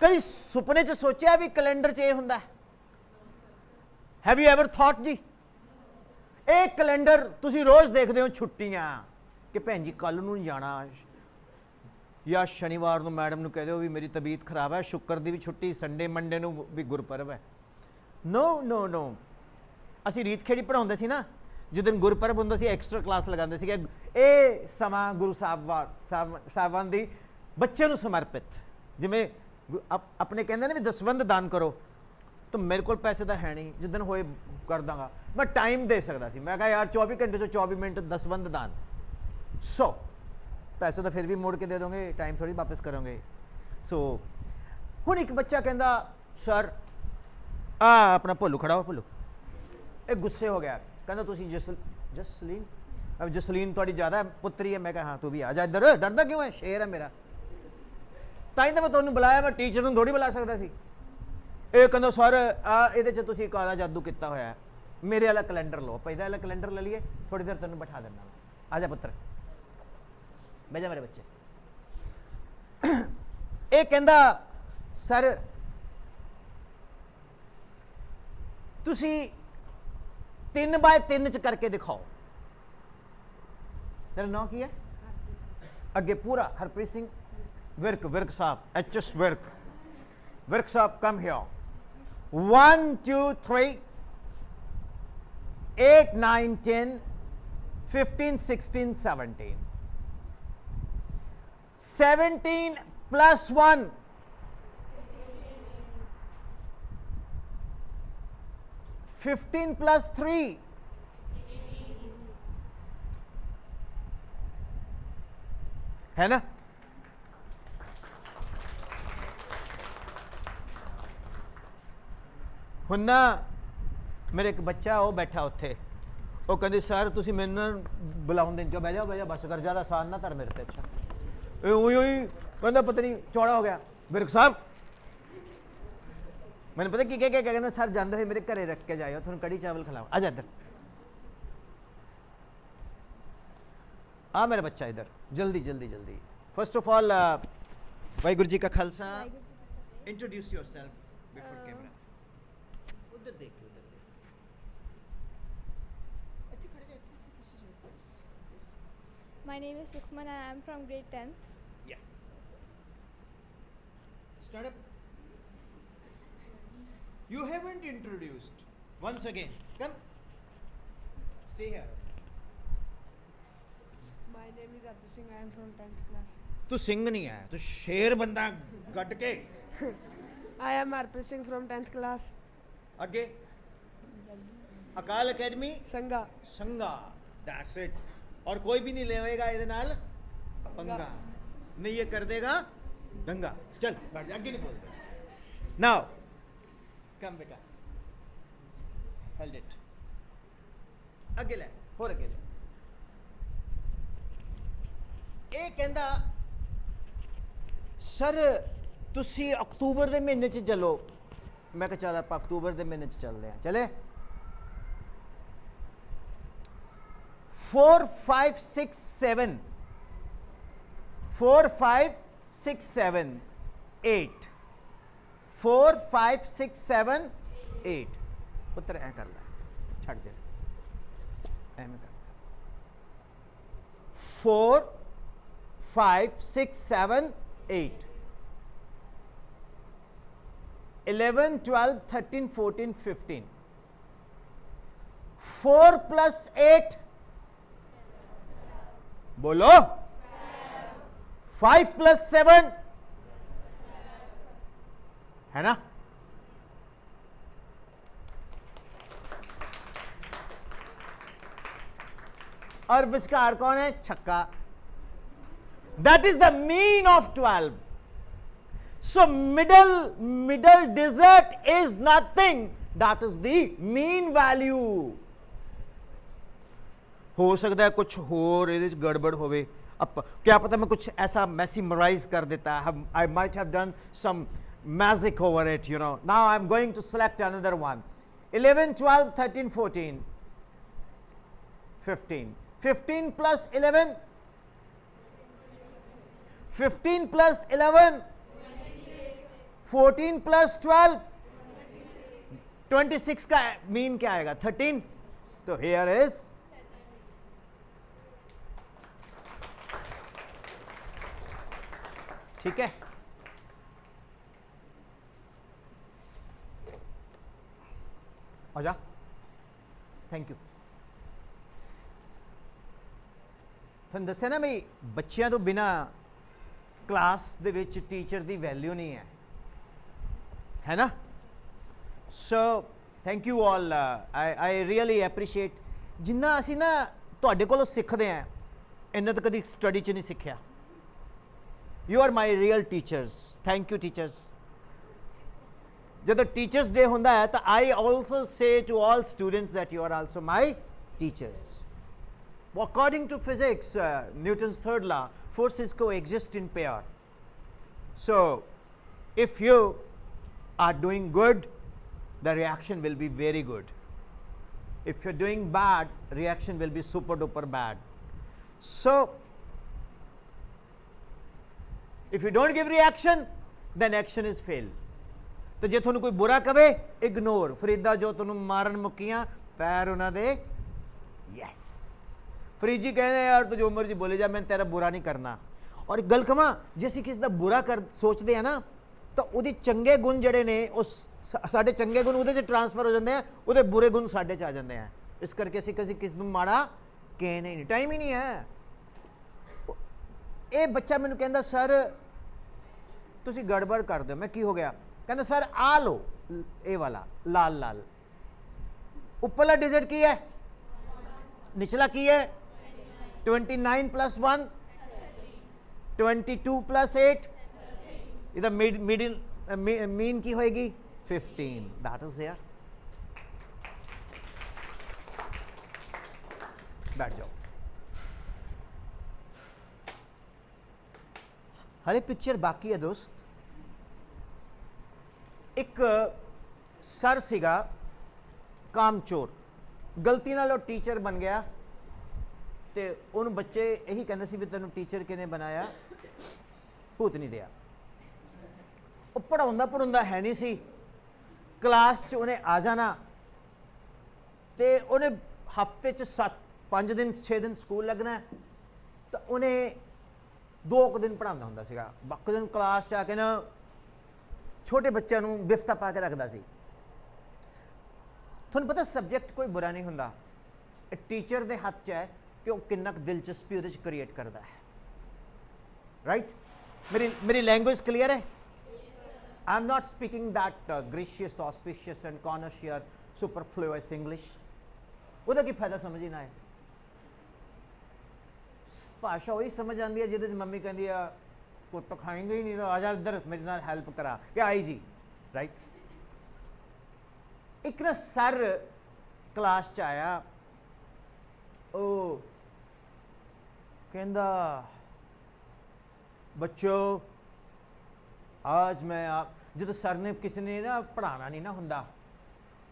कई सुपने च सोचा भी कैलेंडर च यह हुंदा हैव यू एवर थॉट जी एक कैलेंडर तुसी रोज देखते हो छुट्टियां कि भैन जी कल नूं जाना या शनिवार को मैडम ने कह दो भी मेरी तबीयत खराब है शुक्र की भी छुट्टी संडे मंडे को भी गुरपर्व है नो नो नो असी रीत खेड़ी पढ़ाते सी ना जिदन गुरपर्व होंदा सी एक्स्ट्रा क्लास लगाते सी ये समा गुरु साहबान दी बच्चे को समर्पित जिमें अपने कहते ना भी दसवंध दान करो तो मेरे को पैसे तो है नहीं जिदन होए कर दांगा मैं टाइम दे सकता सी मैं कहा यार 24 घंटे तो 24 मिनट दसवंध दान सो पैसे तो फिर भी मोड़ के दे दोगे टाइम थोड़ी वापस करोगे सो हुण एक बच्चा कहता सर अपना भुल्लू खड़ा हो भुल्लू एक गुस्से हो गया कहता तुसी जसलीन अब जसलीन थोड़ी ज़्यादा पुत्री है मैं कहा हाँ तू भी आ जा इधर डरदा क्यों है शेर है मेरा ताई तो मैं तुहानूं बुलाया मैं टीचर नूं थोड़ी बुला सकता सी ਇਹ ਕਹਿੰਦਾ ਸਰ ਇਹਦੇ 'ਚ ਤੁਸੀਂ ਕਾਲਾ ਜਾਦੂ ਕੀਤਾ ਹੋਇਆ ਹੈ ਮੇਰੇ ਵਾਲਾ ਕੈਲੰਡਰ ਲਓ ਆਪਾਂ ਇਹਦਾ ਵਾਲਾ ਕੈਲੰਡਰ ਲੈ ਲਈਏ ਥੋੜੀ ਦੇਰ ਤੈਨੂੰ ਬਿਠਾ ਦਿੰਦਾ ਆ ਜਾ ਪੁੱਤਰ ਬਹਿ ਜਾ ਮੇਰੇ ਬੱਚੇ ਇਹ ਕਹਿੰਦਾ ਸਰ ਤੁਸੀਂ 3x3 ਚ ਕਰਕੇ ਦਿਖਾਓ ਤੇਰਾ ਨਾਮ ਕੀ ਹੈ ਅੱਗੇ ਪੂਰਾ ਹਰਪ੍ਰੀਤ ਸਿੰਘ ਵਿਰਕ ਸਾਹਿਬ HS Virk Sahib come here 1 2 3 8 9 10 15 16 17 17 plus 1 15 plus 3 है ना ਹੁਣ ਨਾ ਮੇਰੇ ਇੱਕ ਬੱਚਾ ਉਹ ਬੈਠਾ ਉੱਥੇ ਉਹ ਕਹਿੰਦੇ ਸਰ ਤੁਸੀਂ ਮੈਨੂੰ ਬੁਲਾਉਣ ਦੇਣ ਕਿਉਂ ਬਹਿ ਜਾ ਬਸ ਕਰ ਜ਼ਿਆਦਾ ਆਸਾਨ ਨਾ ਧਰ ਮੇਰੇ ਤੇ ਅੱਛਾ ਇਹ ਉਹੀ ਕਹਿੰਦਾ ਪਤਾ ਨਹੀਂ ਚੌੜਾ ਹੋ ਗਿਆ ਵਿਰਕ ਸਾਹਿਬ ਮੈਨੂੰ ਪਤਾ ਕੀ ਕਹਿੰਦਾ ਸਰ ਜਾਂਦੇ ਹੋਏ ਮੇਰੇ ਘਰੇ ਰੱਖ ਕੇ ਜਾਇਓ ਤੁਹਾਨੂੰ ਕੜੀ ਚਾਵਲ ਖਿਲਾਓ ਆ ਜਾ ਇੱਧਰ ਆ ਮੇਰਾ ਬੱਚਾ ਇੱਧਰ ਜਲਦੀ first of all Waheguru ji ਕਾ Khalsa introduce yourself before camera उधर देख ਇੱਥੇ ਖੜੇ ਜਾ ਇੱਥੇ this is your place yes My name is Sukhman and I am from grade 10th. yeah start up you haven't introduced once again come stay here My name is Abhi Singh. I am from 10th class. तू सिंह नहीं है तू शेर बंदा गट के I am Arpit Singh from 10th class. आगे अकाल academy Sangha. संगा दैट्स इट और कोई भी नहीं लेवेगा इहदे नाल पंगा नहीं ये कर देगा दंगा चल बैठ जा आगे नहीं बोलते नाउ कम बेटा हेल्ड इट आगे ले और आगे ले ਇਹ ਕਹਿੰਦਾ ਸਰ ਤੁਸੀਂ ਅਕਤੂਬਰ ਦੇ ਮਹੀਨੇ 'ਚ ਚੱਲੋ ਮੈਂ ਕਿਹਾ ਚੱਲ ਆਪਾਂ ਅਕਤੂਬਰ ਦੇ ਮਹੀਨੇ 'ਚ ਚੱਲਦੇ ਹਾਂ ਚਲੇ 4 5 6 7 4 5 6 7 8 4 5 6 7 8 ਪੁੱਤਰ ਐ ਕਰ ਲੈ ਛੱਡ ਦੇ ਐਵੇਂ ਕਰ 4 5 6 7 8 11 12 13 14 15 4 plus 8 बोलो 5 plus 7 है ना और विस्कार कौन है छक्का that is the mean of 12 so middle digit is nothing that is the mean value हो सकता है कुछ होर ਇਹਦੇ ਚ ਗੜਬੜ ਹੋਵੇ अब क्या पता मैं कुछ ऐसा मैसिमराइज कर देता है, I might have done some magic over it, you know. Now I am going to select another one. 11, 12, 13, 14, 15. 15 plus 11, 15 plus 11, 14 plus 12, 26 का मीन क्या आएगा? 13. तो here is ठीक है. आ जा. Thank you. ਤੁਹਾਨੂੰ ਦੱਸਿਆ ਨਾ ਵੀ ਬੱਚਿਆਂ ਤੋਂ ਬਿਨਾ ਕਲਾਸ ਦੇ ਵਿੱਚ ਟੀਚਰ ਦੀ ਵੈਲਿਊ ਨਹੀਂ ਹੈ ਨਾ. So thank you all. I really appreciate ਜਿੰਨਾ ਅਸੀਂ ਨਾ ਤੁਹਾਡੇ ਕੋਲੋਂ ਸਿੱਖਦੇ ਹਾਂ ਇੰਨਾ ਤਾਂ ਕਦੀ ਸਟੱਡੀ 'ਚ ਨਹੀਂ ਸਿੱਖਿਆ. You are my real teachers. Thank you teachers. ਜਦੋਂ ਟੀਚਰਸ ਡੇ ਹੁੰਦਾ ਹੈ ਤਾਂ I also say to all students that you are also my teachers. According to physics, Newton's third law, forces coexist in pair. So, if you are doing good, the reaction will be very good. If you're doing bad, reaction will be super duper bad. So, if you don't give reaction, then action is fail. तो जे थोनू कोई बुरा कहे, ignore. Farida जो तुहानू मारन मुक्कियां पैर उन्हां दे yes. Farid ji ਕਹਿੰਦੇ ਯਾਰ ਤੂੰ ਜੋ ਮਰਜ਼ੀ ਬੋਲੇ ਜਾ, ਮੈਂ ਤੇਰਾ ਬੁਰਾ ਨਹੀਂ ਕਰਨਾ. ਔਰ ਇੱਕ ਗੱਲ ਕਹਾਂ, ਜੇ ਅਸੀਂ ਕਿਸੇ ਦਾ ਬੁਰਾ ਸੋਚਦੇ ਆ ਨਾ ਤਾਂ ਉਹਦੇ ਚੰਗੇ ਗੁਣ ਜਿਹੜੇ ਨੇ ਉਹ ਸਾਡੇ ਚੰਗੇ ਗੁਣ ਉਹਦੇ 'ਚ ਟ੍ਰਾਂਸਫਰ ਹੋ ਜਾਂਦੇ ਆ, ਉਹਦੇ ਬੁਰੇ ਗੁਣ ਸਾਡੇ 'ਚ ਆ ਜਾਂਦੇ ਆ. ਇਸ ਕਰਕੇ ਅਸੀਂ ਕਿਸ ਨੂੰ ਮਾੜਾ ਕਹਿਣੇ ਨਹੀਂ, ਟਾਈਮ ਹੀ ਨਹੀਂ ਹੈ. ਇਹ ਬੱਚਾ ਮੈਨੂੰ ਕਹਿੰਦਾ ਸਰ ਤੁਸੀਂ ਗੜਬੜ ਕਰ ਦਿਓ. ਮੈਂ ਕੀ ਹੋ ਗਿਆ? ਕਹਿੰਦਾ ਸਰ ਆ ਲਓ ਇਹ ਵਾਲਾ ਲਾਲ ਲਾਲ, ਉੱਪਰਲਾ ਡਿਜਿਟ ਕੀ ਹੈ, निचला की है 29 plus 1 22 plus 8 इधर मिडिल मीन की होएगी 15. That is there. बैठ जाओ. हरे पिक्चर बाकी है दोस्त. एक सर सीगा कामचोर, गलती नाल वो टीचर बन गया तो उन बच्चे यही कहते सी भी तेन टीचर किने बनाया, भूत नहीं दिया. वो पढ़ाउंदा है नहीं सी. क्लास च उन्हें आ जाना तो उन्हें हफ्ते च 5 दिन 6 दिन स्कूल लगना तो उन्हें 2 दिन पढ़ाता हुंदा सीगा. बाकी दिन क्लास च आके ना छोटे बच्चों नूं बिफ्ता पा के रखता सी. ਤੁਹਾਨੂੰ ਪਤਾ ਸਬਜੈਕਟ ਕੋਈ ਬੁਰਾ ਨਹੀਂ ਹੁੰਦਾ, ਇਹ ਟੀਚਰ ਦੇ ਹੱਥ 'ਚ ਹੈ ਕਿ ਉਹ ਕਿੰਨਾ ਕੁ ਦਿਲਚਸਪੀ ਉਹਦੇ 'ਚ ਕ੍ਰੀਏਟ ਕਰਦਾ ਹੈ. ਰਾਈਟ? ਮੇਰੀ ਲੈਂਗੁਏਜ ਕਲੀਅਰ ਹੈ? I am not speaking that gracious auspicious and conscious superfluous English. ਉਹਦਾ ਕੀ ਫਾਇਦਾ ਸਮਝ ਹੀ ਨਾ ਆਏ. ਭਾਸ਼ਾ ਉਹੀ ਸਮਝ ਆਉਂਦੀ ਹੈ ਜਿਹਦੇ 'ਚ ਮੰਮੀ ਕਹਿੰਦੀ ਆ ਪੁੱਤ ਖਾਏਂਗੇ ਹੀ ਨਹੀਂ ਤਾਂ ਆ ਜਾ ਇੱਧਰ ਮੇਰੇ ਨਾਲ ਹੈਲਪ ਕਰਾ ਕਿ ਆਈ ਜੀ. ਰਾਈਟ? एक ना सर क्लास च आया, ओ कहंदा बच्चों आज मैं आप जो सर ने किसी ने ना पढ़ाना नहीं ना हुंदा,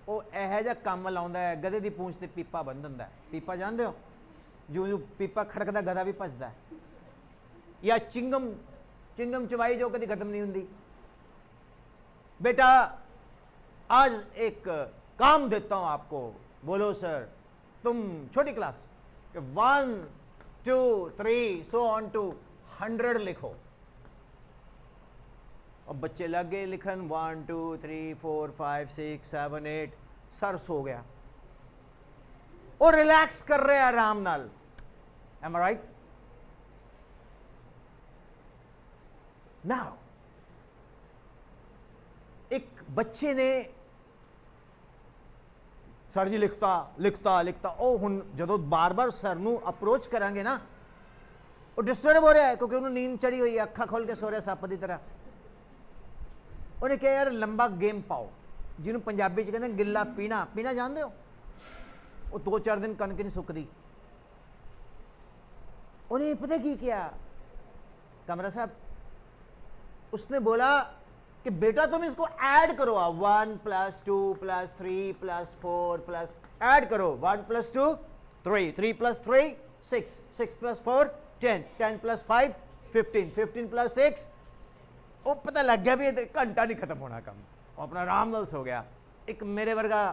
वो यह जा काम लाउंदा है, गधे की पूंछ ते पीपा बन दिंदा है. पीपा जानते हो? जो पीपा खड़कदा गधा भी भजदा है. या चिंगम चबाई जो कभी खत्म नहीं हुंदी. बेटा आज एक काम देता हूं आपको. बोलो सर. तुम छोटी क्लास 1 2 3 सो ऑन टू 100 लिखो. अब बच्चे लग गए लिखन 1 2 3 4 5 6 7 8. सर सो गया और रिलैक्स कर रहे आराम नाल. M I right? नाउ एक बच्चे ने सर जी लिखता लिखता लिखता ओ हुन जदों बार बार सर नूं अप्रोच करांगे ना वो डिस्टर्ब हो रहा है क्योंकि उन्होंने नींद चढ़ी हुई है, अखा खोल के सो रहा सप की तरह. उन्हें कहा यार लंबा गेम पाओ जिन्होंने पंजाबी च कहते गिला पीना. पीना जानते हो? वो 2-4 दिन कनक नहीं सुकती. उन्हें पता की किया कमरा साहब, उसने बोला कि बेटा तुम इसको ऐड करो, 1 + 2 + 3 + 4 प्लस ऐड करो, 1 + 2 3, 3 + 3 6, 6 + 4 10, 10 + 5 15, 15 + 6, वो पता लग गया भी ये घंटा नहीं खत्म होना काम, वो अपना आराम नाल सो गया। एक मेरे वर्गा,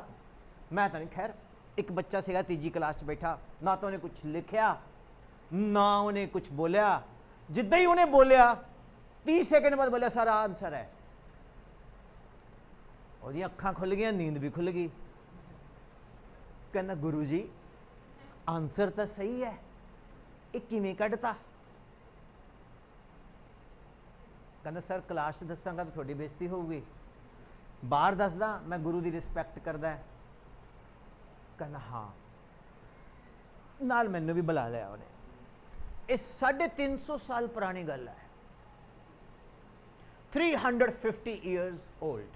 मैं तो नहीं, खैर एक बच्चा सीगा तीजी क्लास च बैठा, ना तो उन्हें कुछ लिखिया ना उन्हें कुछ बोलिया, जिद्दां ही उन्हें बोलिया 30 सेकंड बाद बोलिया सारा आंसर है, ਉਹਦੀਆਂ ਅੱਖਾਂ खुल गई, नींद भी खुल गई। कहना गुरु जी आंसर तो सही है, ये किवें कढ़ता? कहना सर क्लास दसांगा तो थोड़ी बेइज्जती होगी, बाहर दसदा मैं गुरु की रिस्पैक्ट करदा है। कहना हाँ, नाल मैनू भी बुला लिया उन्हें। ये 350 साल पुरानी गल है, 350 years old.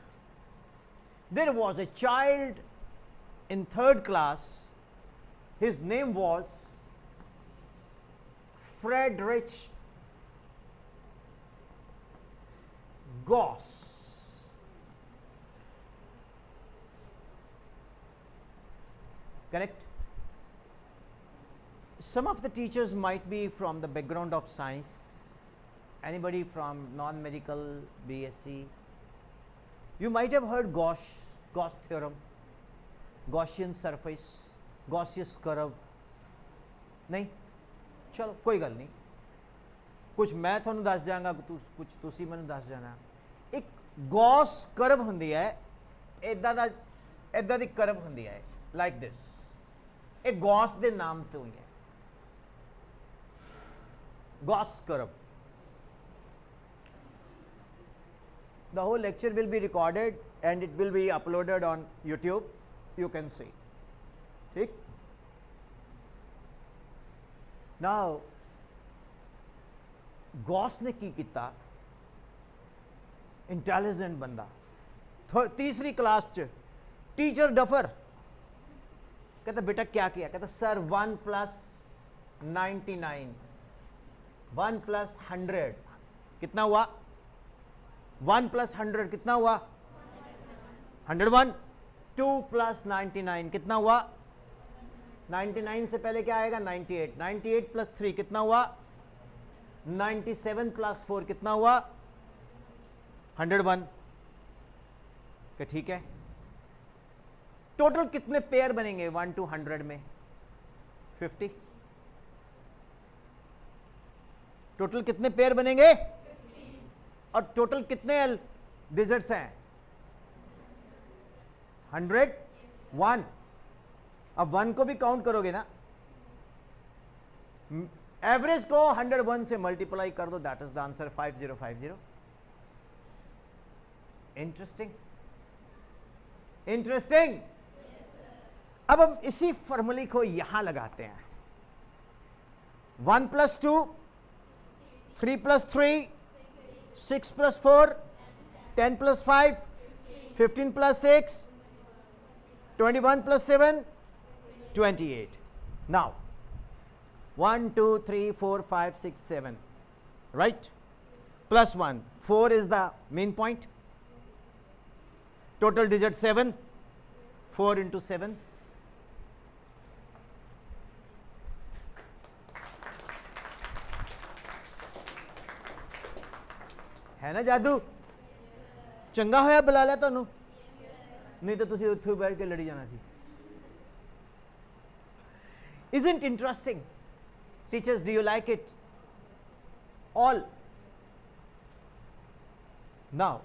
There was a child in 3rd class, his name was Friedrich Gauss. Correct? Some of the teachers might be from the background of science. Anybody from non-medical, BSc? You might have heard Gauss theorem, Gaussian surface, Gaussian curve. नहीं, चलो कोई गल नहीं, कुछ मैं थोनू दस जाऊंगा, कुछ तुसी मैनू दस जाना। एक गॉस कर्व हुंदी है, इदां दी कर्व हुंदी है, लाइक दिस, एक गॉस दे नाम तो ही है, Gauss curve. The whole lecture will be recorded and it will be uploaded on YouTube. You can see. ठीक? Now, गॉस ने की किता, इंटेलिजेंट बंदा, तीसरी क्लास च टीचर डफर, कहता बेटा क्या किया? कहता सर 1 + 99, 1 + 100 कितना हुआ? 1 + 100 कितना हुआ? 101। 2 + 99 कितना हुआ? 99 से पहले क्या आएगा? 98। 98 + 3 कितना हुआ? 97 + 4 कितना हुआ? 101। क्या ठीक है? टोटल कितने पेयर बनेंगे 1 to 100 में? 50। टोटल कितने पेयर बनेंगे? और टोटल कितने डिजिट्स हैं? 100, 1। अब 1 को भी काउंट करोगे ना, एवरेज को 101 से मल्टीप्लाई कर दो, that is the answer 5050। Interesting, interesting. अब हम इसी फॉर्मूले को यहां लगाते हैं, 1 + 2, 3 + 3, 6 + 4, 10 + 5, 15 + 6, 21 + 7, 28. Now, 1, 2, 3, 4, 5, 6, 7, right? Plus 1, 4 is the main point. Total digit 7, 4 into 7. है ना जादू? चंगा होया बुला लिया तुहानू, नहीं तो तुसी उत्थे बैठ के लड़ी जाना सी। Isn't interesting? Teachers, do you like it? All. Now,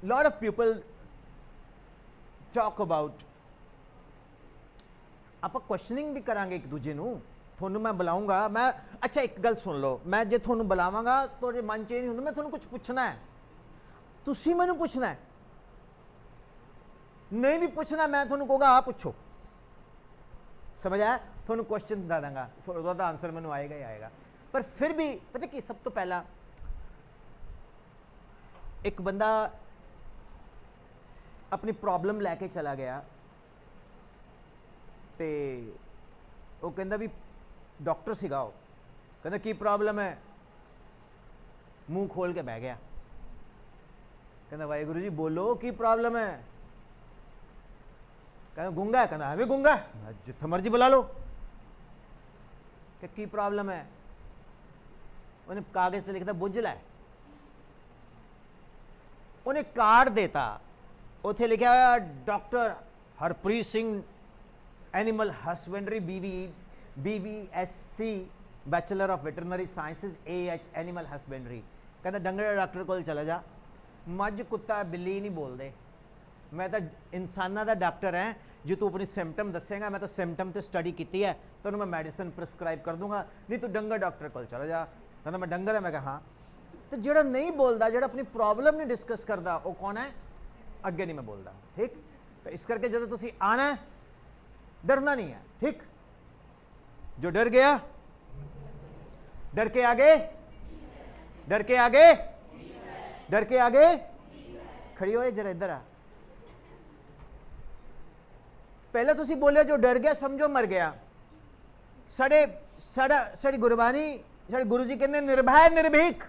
lot of people talk about, आप क्वेश्चनिंग भी करांगे एक दूजे नू, थोनू मैं बुलाऊंगा, मैं अच्छा एक गल सुन लो, मैं जे थोनू बुलावांगा तो मन च नहीं होंदा मैं थोनू कुछ पूछना है, तुसी मैनू पूछना है, नहीं भी पूछना मैं थोनू कहूँगा आ पूछो, समझ आया? थोनू क्वेश्चन बता देंगा, उसका आंसर मैनू आएगा ही आएगा। पर फिर भी पता कि सब तो पहला एक बंदा अपनी प्रॉब्लम लैके चला गया, तो वो कहता भी ਡਾਕਟਰ ਸੀਗਾ ਉਹ, ਕਹਿੰਦਾ ਕੀ ਪ੍ਰੋਬਲਮ ਹੈ, ਮੂੰਹ ਖੋਲ ਕੇ ਬਹਿ ਗਿਆ। ਕਹਿੰਦਾ ਵਾਹਿਗੁਰੂ ਜੀ ਬੋਲੋ ਕੀ ਪ੍ਰੋਬਲਮ ਹੈ। ਕਹਿੰਦਾ ਗੁੰਗਾ ਹੈ। ਕਹਿੰਦਾ ਐਵੇਂ ਗੁੰਗਾ ਹੈ, ਜਿੱਥੇ ਮਰਜੀ ਬੁਲਾ ਲਓ। ਕਿ ਕੀ ਪ੍ਰੋਬਲਮ ਹੈ। ਉਹਨੇ ਕਾਗਜ਼ ਤੇ ਲਿਖਦਾ ਬੁੱਝ ਲੈ। ਉਹਨੇ ਕਾਰਡ ਦੇਤਾ, ਉੱਥੇ ਲਿਖਿਆ ਹੋਇਆ doctor Harpreet Singh, animal husbandry, BVSC, bachelor of veterinary sciences, AH animal husbandry. ਕਹਿੰਦਾ ਡੰਗਰ ਦੇ ਡਾਕਟਰ ਕੋਲ ਚਲਾ ਜਾ। ਮੱਝ ਕੁੱਤਾ ਬਿੱਲੀ ਨਹੀਂ ਬੋਲਦੇ, ਮੈਂ ਤਾਂ ਇਨਸਾਨਾਂ ਦਾ ਡਾਕਟਰ ਹੈ। ਜੇ ਤੂੰ ਆਪਣੀ ਸਿੰਪਟਮ ਦੱਸੇਗਾ, ਮੈਂ ਤਾਂ ਸਿੰਪਟਮ ਤੇ ਸਟੱਡੀ ਕੀਤੀ ਹੈ, ਤੈਨੂੰ ਮੈਂ ਮੈਡੀਸਨ ਪ੍ਰਸਕ੍ਰਾਈਬ ਕਰ ਦੂੰਗਾ, ਨਹੀਂ ਤੂੰ ਡੰਗਰ ਡਾਕਟਰ ਕੋਲ ਚਲਾ ਜਾ। ਕਹਿੰਦਾ ਮੈਂ ਡੰਗਰ ਹੈ। ਮੈਂ ਕਿਹਾ ਹਾਂ। ਤੇ ਜਿਹੜਾ ਨਹੀਂ ਬੋਲਦਾ, ਜਿਹੜਾ ਆਪਣੀ ਪ੍ਰੋਬਲਮ ਨਹੀਂ ਡਿਸਕਸ ਕਰਦਾ, ਉਹ ਕੌਣ ਹੈ? ਅੱਗੇ ਨਹੀਂ ਮੈਂ ਬੋਲਦਾ। ਠੀਕ। तो इस करके जब तुसी आना है, डरना नहीं है। ठीक। जो डर गया, डर के आगे, डर के आगे, डर के आगे खड़ी हो जरा इधर आ। पहले तुसी बोले जो डर गया समझो मर गया। साड़ी गुरबानी, साढ़े गुरु जी कहते निर्भय निर्भीक।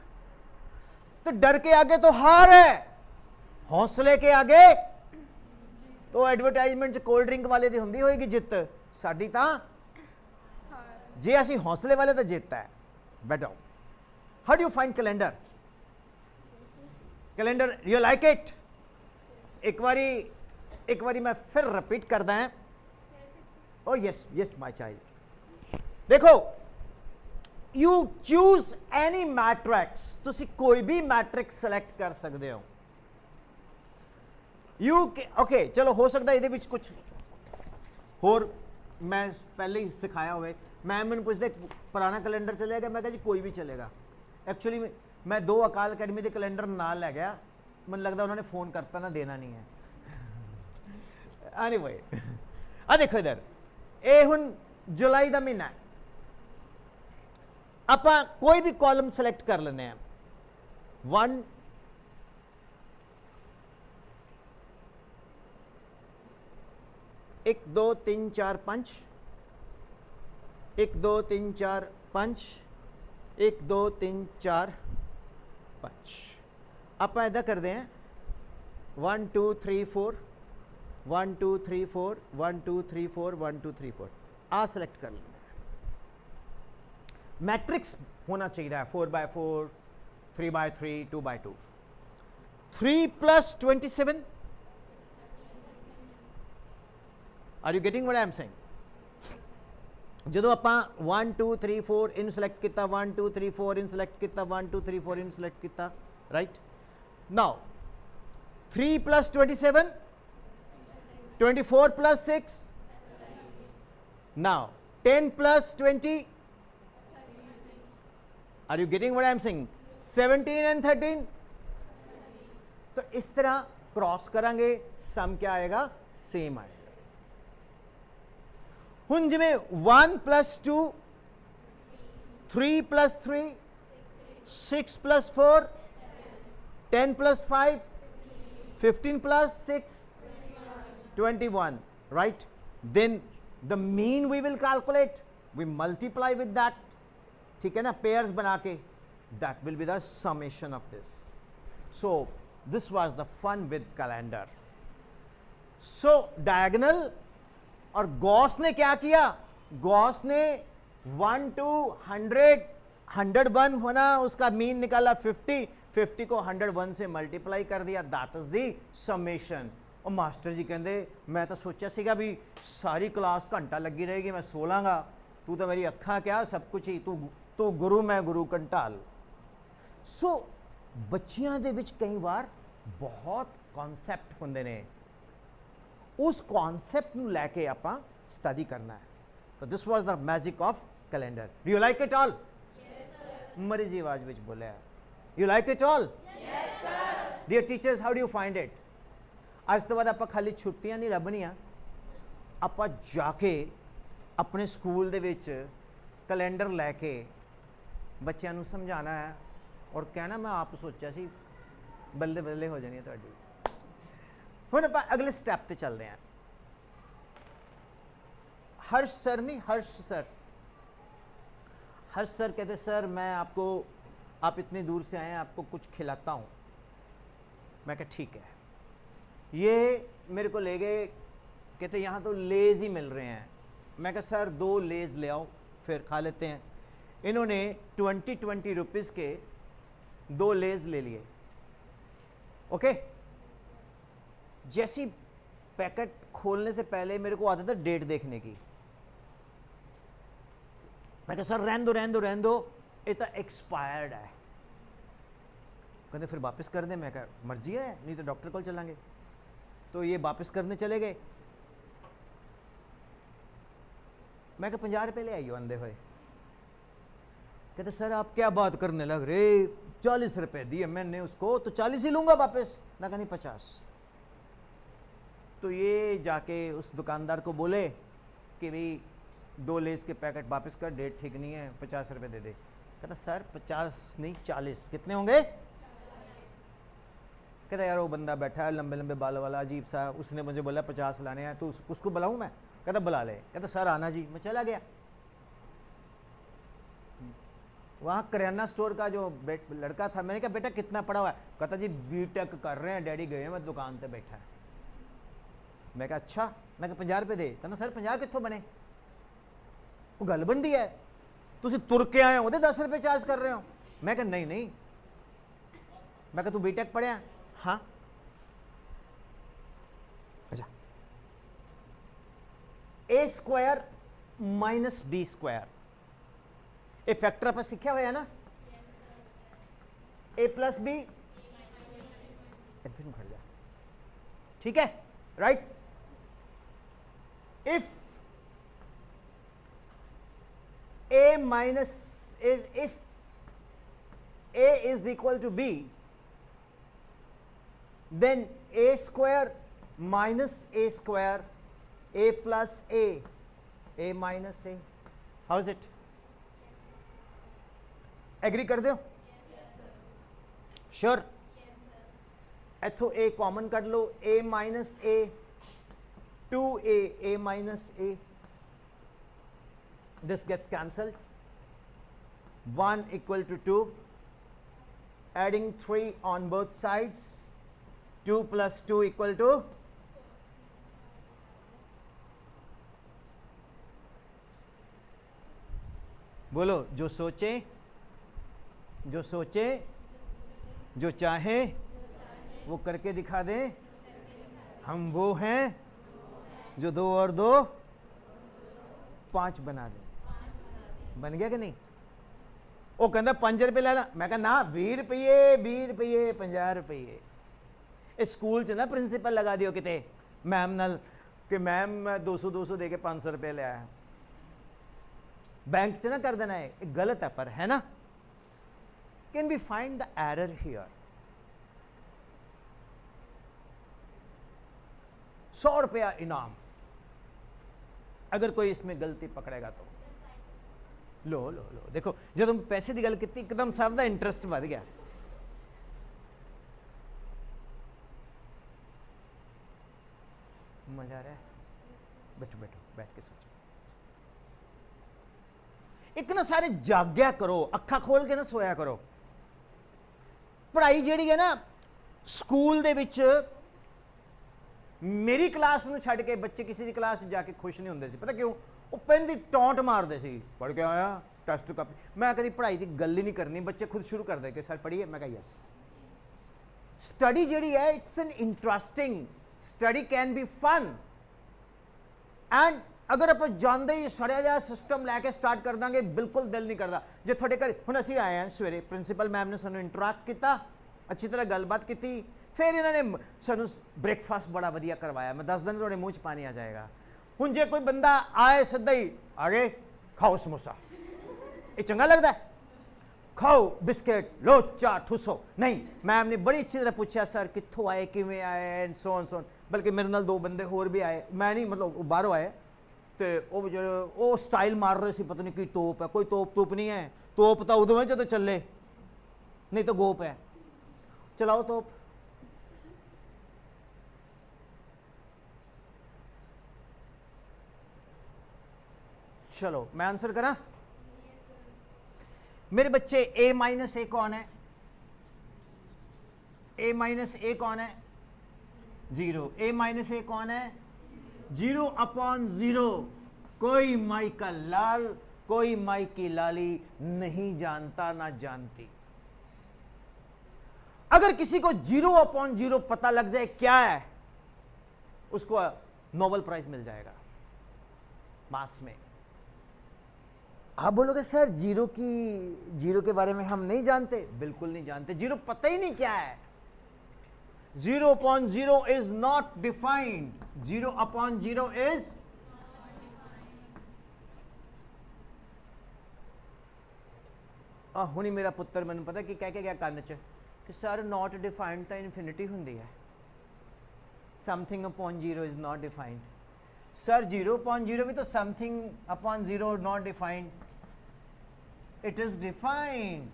तो डर के आगे तो हार है, हौसले के आगे तो एडवरटाइजमेंट च कोल्ड ड्रिंक वाले दी हुंदी होएगी जित, साडी तां जे असी हौसले वाले तो जित है। बैठो। How do you find calendar? Calendar you like it? एक बारी मैं फिर रिपीट करदा है। ओ यस यस माय चाइल्ड। देखो, यू चूज एनी मैट्रिक्स, तुसी कोई भी मैट्रिक्स सेलेक्ट कर सकते हो। यू ओके चलो, हो सकता है ये कुछ होर मैं पहले ही सिखाया हुए। मैं मैंने पूछते पुराना कैलेंडर चलेगा, मैं कहा जी कोई भी चलेगा। एक्चुअली मैं 2 अकाल अकेडमी के कैलेंडर नाल लै गया, मैंने लगता उन्होंने फोन करता ना देना नहीं है। एनीवे, आ देखो इधर, ये हुण जुलाई का महीना है, आपां कोई भी कॉलम सिलेक्ट कर लेने हैं। 1 1 2 3 4 5, 1 2 3 4 5, 1 2 3 4 5। आप ऐसा करते हैं 1 2 3 4, 1 2 3 4, 1 2 3 4, 1 2 3 4 आ सेलेक्ट कर लेना। मैट्रिक्स होना चाहिए 4x4, 3x3, 2x2। 3 plus 27। Are you getting what I am saying? ਜਦੋਂ ਆਪਾਂ 1 2 3 4 ਇਨ ਸਿਲੈਕਟ ਕੀਤਾ, 1 2 3 4 ਇਨ ਸਿਲੈਕਟ ਕੀਤਾ, 1 2 3 4 ਇਨ ਸਿਲੈਕਟ ਕੀਤਾ, right. Now 3 plus 27, 24 plus 6, now 10 plus 20, are you getting what I am saying? 17 and 13। तो इस तरह क्रॉस करांगे, सम क्या आएगा? सेम आएगा। हुण जिवें 1 plus 2, 3 plus 3, 6 plus 4, 10 plus 5, 15 plus 6, 21, right? Then the mean we will calculate, we multiply with that, ठीक है ना, pairs बना के, that will be the summation of this. So this was the fun with calendar. So diagonal, और Gauss ने क्या किया? Gauss ने 1 to 100, 101 होना, उसका मीन निकाला 50, 50 को 101 से मल्टीप्लाई कर दिया, दैट इज द समेशन। और मास्टर जी कहते मैं तो सोचा सीगा भी सारी क्लास घंटा लगी रहेगी, मैं सो लांगा, तू तो मेरी अखा क्या सब कुछ ही, तू गुरु मैं गुरु कंटाल। सो बच्चियां दे विच कई बार बहुत कॉन्सैप्ट होंदे ने, उस कॉन्सैप्ट नूं लैके आपां स्टडी करना है। तो this was the magic of calendar. Do you like it all? मरी जी आवाज विच बोलिया, you like it all? Yes sir. Dear teachers, how do you find it? आज तो बाद आपां खाली छुट्टियां नहीं लभनियां, आपां जाके अपने स्कूल दे विच कैलेंडर लैके बच्चों नूं समझाना है और कहना मैं आप सोचा सी, बल्ले बल्ले हो जानी है तुहाडी। हुण आपां अगले स्टैप ते चलते हैं। हर्ष सर नहीं, हर्ष सर, हर्ष सर कहते सर मैं आपको, आप इतनी दूर से आए हैं, आपको कुछ खिलाता हूँ। मैं कहा ठीक है। ये मेरे को ले गए, कहते यहाँ तो लेज़ ही मिल रहे हैं। मैं कहा सर 2 लेज़ ले आओ फिर खा लेते हैं। इन्होंने 20 रुपीज़ के 2 लेज़ ले लिए। ओके, जैसी पैकेट खोलने से पहले मेरे को आदत है डेट देखने की। मैं कहा सर रहने दो ये तो एक्सपायर्ड है। कहते फिर वापस कर दे। मैं कहा मर्जी है, नहीं तो डॉक्टर को चलेंगे। तो ये वापस करने चले गए। मैं कहा 50 रुपये ले आइयो अंधे हुए। कहते सर आप क्या बात करने लग रहे, 40 रुपये दिए मैंने उसको, तो 40 ही लूंगा वापस। मैं कहा नहीं 50। तो ये जाके उस दुकानदार को बोले कि भाई 2 लेस के पैकेट वापस कर, डेट ठीक नहीं है, 50 रुपये दे दे। कहता सर 50 नहीं 40। कितने होंगे? कहता यार वो बंदा बैठा है लंबे लंबे बाल वाला अजीब सा, उसने मुझे बोला 50 लाने हैं, तो उसको बुलाऊं मैं? कहता बुला ले। कहता सर आना जी। मैं चला गया। वहाँ करियाना स्टोर का जो लड़का था, मैंने कहा बेटा कितना पड़ा हुआ है? कहता जी बीटेक कर रहे हैं डैडी, गए हैं, मैं दुकान पे बैठा है। मैं कहा अच्छा। मैं कहा 50 रुपये दे। कहता सर 50 कितों बने? वो गल बनती है, तुम तुर के आए हो 10 रुपये चार्ज कर रहे हो। मैं कहा नहीं नहीं। मैं कहा तू बीटेक पढ़िया? हाँ। अच्छा, A² माइनस B², ये फैक्टर आप सीखा हुआ है ना? A प्लस बी, इधर खड़ जा, ठीक है, right. If A minus is, if A is equal to B, then A² minus A², A plus A minus A. How is it? Agree कर दो? Sure? इथों A कॉमन कर लो, A minus A, 2A, A minus A. This gets cancelled. 1 equal to 2. Adding 3 on both sides. 2 plus 2 equal to? बोलो, जो सोचे, जो सोचे, जो चाहे वो करके दिखा दे। हम वो हैं जो 2 और 2 5 बना दे। बन गया कि नहीं? वो कहता 5 रुपये ला ला। मैं कहा ना 20 रुपये 50 रुपये। इस स्कूल च ना प्रिंसीपल लगा दियो किते मैम नाल कि मैम मैं 200 दे के 500 रुपये ले आया। बैंक से ना कर देना है, गलत है पर, है ना? Can we find the error here? 100 रुपया इनाम, अगर कोई इसमें गलती पकड़ेगा तो। लो लो लो, देखो जब पैसे की गल की एकदम सबका इंटरेस्ट बढ़ गया। मजा आ रहा है? बैठो बैठो, बैठ के सोचो। एक ना सारे जाग्या करो, अखा खोल के ना सोया करो। पढ़ाई जिहड़ी है ना स्कूल दे विच, मेरी क्लास में छड़ के बच्चे किसी की क्लास जाके खुश नहीं होंगे। पता क्यों? वो पेन की टौंट मारते सी, पढ़ के आया टेस्ट कापी। मैं कभी पढ़ाई की गल ही नहीं करनी, बच्चे खुद शुरू कर दे कि सर पढ़िए। मैं कहा यस। स्टडी जिहड़ी है it's an interesting, study can be fun. And अगर आप जानते ही सड़िया जहा सिस्टम लैके स्टार्ट कर देंगे, बिल्कुल दिल नहीं करता। जो थोड़े घर हुण असीं आए हैं सवेरे, प्रिंसीपल मैम ने सानू इंटरैक्ट किया, अच्छी तरह गलबात की, फिर इन्होंने सानू ब्रेकफास्ट बड़ा वधिया करवाया। मैं दस दिन थोड़े मुँह च पानी आ जाएगा। हुण जे कोई बंदा आए सीधा ही आ गए खाओ समोसा, ये चंगा लगता है? खाओ बिस्किट, लो चाट, ठूसो। नहीं, मैम ने बड़ी अच्छी तरह पूछा सर कित्थों आए, किवें आए, एंड सो ऑन। बल्कि मेरे नाल 2 बंदे होर भी आए, मैं नहीं, मतलब बाहरों आए, तो वो बेचारे वो स्टाइल मार रहे थे, पता नहीं की तोप है। कोई तोप नहीं है, तोप तो उदों है जो चले, नहीं तो गोप है। चलाओ तोप। चलो मैं आंसर करा। मेरे बच्चे a माइनस ए कौन है? a माइनस ए कौन है? 0। a माइनस ए कौन है? 0/0। कोई माई का लाल, कोई माई की लाली नहीं जानता ना जानती। अगर किसी को 0/0 पता लग जाए क्या है, उसको नोबेल प्राइज मिल जाएगा मैथ्स में। आप बोलोगे सर जीरो के बारे में हम नहीं जानते। बिल्कुल नहीं जानते, जीरो पता ही नहीं क्या है। 0/0 इज नॉट डिफाइंड। 0/0 इज हुणी मेरा पुत्र मैंने पता कि कह के गया कान च कि सर नॉट डिफाइंड तो इन्फिनिटी होंगी है। Something upon 0 is not defined. Sir 0/0 भी तो something upon 0 not defined. It is defined.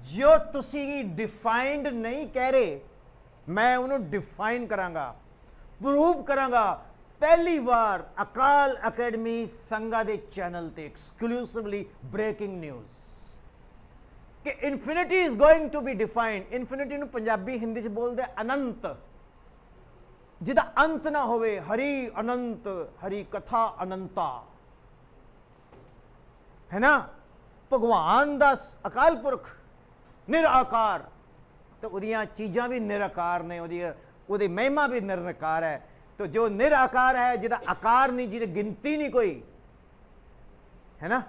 जो तुसी डिफाइंड नहीं कह रहे, मैं उन्होंने डिफाइन करांगा, प्रूव करांगा। पहली बार अकाल अकेडमी संगा दे चैनल ते एक्सक्लूसिवली ब्रेकिंग न्यूज़ कि infinity is going to be defined. Infinity ਨੂੰ ਪੰਜਾਬੀ ਹਿੰਦੀ ਚ ਬੋਲਦੇ ਅਨੰਤ, ਜਿਹਦਾ ਅੰਤ ਨਾ ਹੋਵੇ। ਹਰੀ ਅਨੰਤ, ਹਰੀ ਕਥਾ ਅਨੰਤਾ, है ना। भगवान ਦਾ ਅਕਾਲ ਪੁਰਖ ਨਿਰਾਕਾਰ, तो ਉਹਦੀਆਂ ਚੀਜ਼ਾਂ ਵੀ ਨਿਰਾਕਾਰ ਨੇ, ਉਹਦੀ ਮਹਿਮਾ ਵੀ ਨਿਰਾਕਾਰ ਹੈ। तो जो निराकार है, जिहदा आकार नहीं, जिहदी गिनती नहीं कोई, है ना।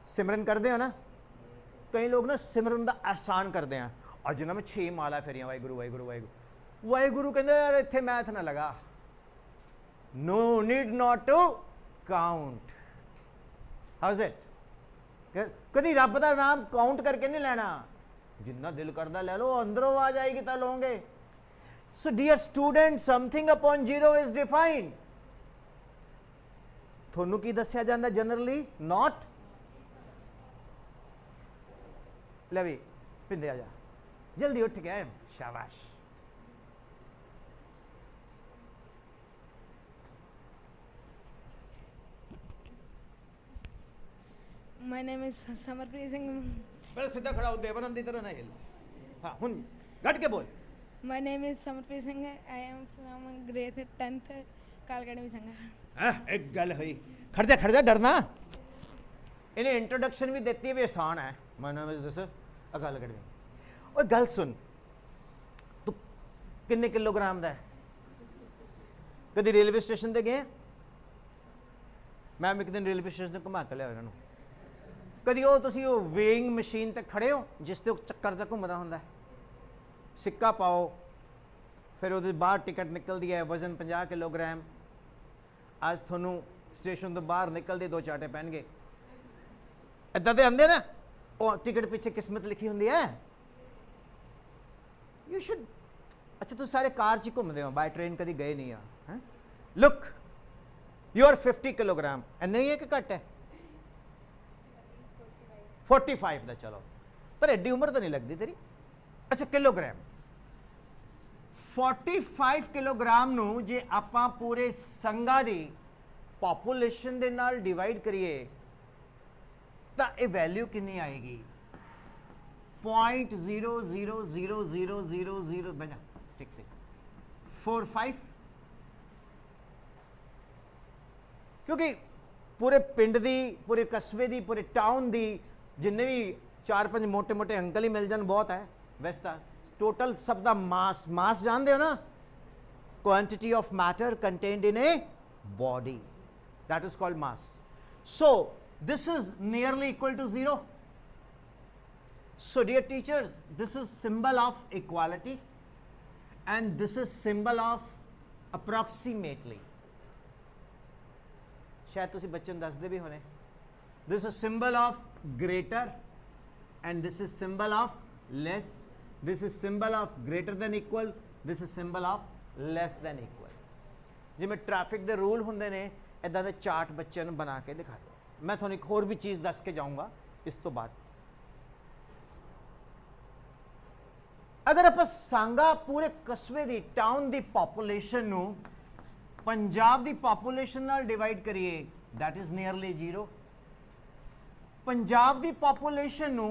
सिमरन करते हो ना, कई लोग ना सिमरन का एहसान करते हैं। अज ना मैं 6 माला फेरियां वाहिगुरू वाहिगुरू वाहिगुरू वाहिगुरू, कहते यार इत्थे मैथ ना लगा। No need not to count. How is it? कभी रब का नाम काउंट करके नहीं लेना, जिन्ना दिल करता ले लो, अंदरों आ जाएगी तो लोगे। So dear student, something upon 0 is defined. थोनू की दस्या जाता जनरली नॉट। ले भी पिंदे आ जा, जल्दी उठ गए, शाबाश। My name is Samarpreet Singh. पहले सीधा खड़ा हो, देवानंद की तरह ना हिल। हाँ हुन डट के बोल। My name is Samarpreet Singh. I am from grade 10th Kal Academy Sangha. हाँ एक गल हुई, खर्चा डरना। इन्हें इंट्रोडक्शन भी देती है, भी आसान है। मैं नाम दस अकाल अकेडमी। और गल सुन, तू किन्ने किलोग्राम दा है? कभी रेलवे स्टेशन ते गए? मैं एक दिन रेलवे स्टेशन ते घुमा के लिया इन्होंने। कभी वो वेइंग मशीन ते खड़े हो जिस ते चक्कर च घूमदा हुंदा है, सिक्का पाओ, फिर वो बाहर टिकट निकलती है, वजन 50 किलोग्राम। आज थोनू स्टेशन तो बाहर निकलते 2 चाटे पहन गए, इदा तो आते ना, वो टिकट पीछे किस्मत लिखी होंगी है। You should. अच्छा तुम सारे कार च घूमते हो, बाय ट्रेन कभी गए नहीं है। लुक यू आर 50 किलोग्राम, नहीं है कि घट है? 45 का, चलो पर एडी उम्र तो नहीं लगती तेरी। अच्छा किलोग्राम 45 किलोग्राम नू जे आपां पूरे संघा दी पॉपुलेशन दे नाल डिवाइड करिए तो ये वैल्यू कितनी आएगी? 0.00000 बजा ठीक से 45। क्योंकि पूरे पिंड दी, पूरे कस्बे दी, पूरे टाउन दी जिन्ने भी 4-5 मोटे मोटे अंकल ही मिल जान बहुत है। वैसे टोटल सब दा मास जानते हो ना, quantity of matter contained in a body, that is called mass. So this is nearly equal to 0। So dear teachers, this is symbol of equality and this is symbol of approximately. शायद तुसी बच्चों को दसदे भी होने। This is symbol of greater and this is symbol of less. This is symbol of greater than equal, this is symbol of less than equal. जिमें traffic के rule होंगे ने, इदा के चार्ट बच्चों को बना के दिखा दो। मैं थोड़ी एक होर भी चीज़ दस के जाऊँगा इस तो बाद। अगर आप सांगा पूरे कस्बे की, टाउन की पॉपुलेशन नू पंजाब की पॉपुलेशन नाल डिवाइड करिए, that is nearly 0। Punjab the population नू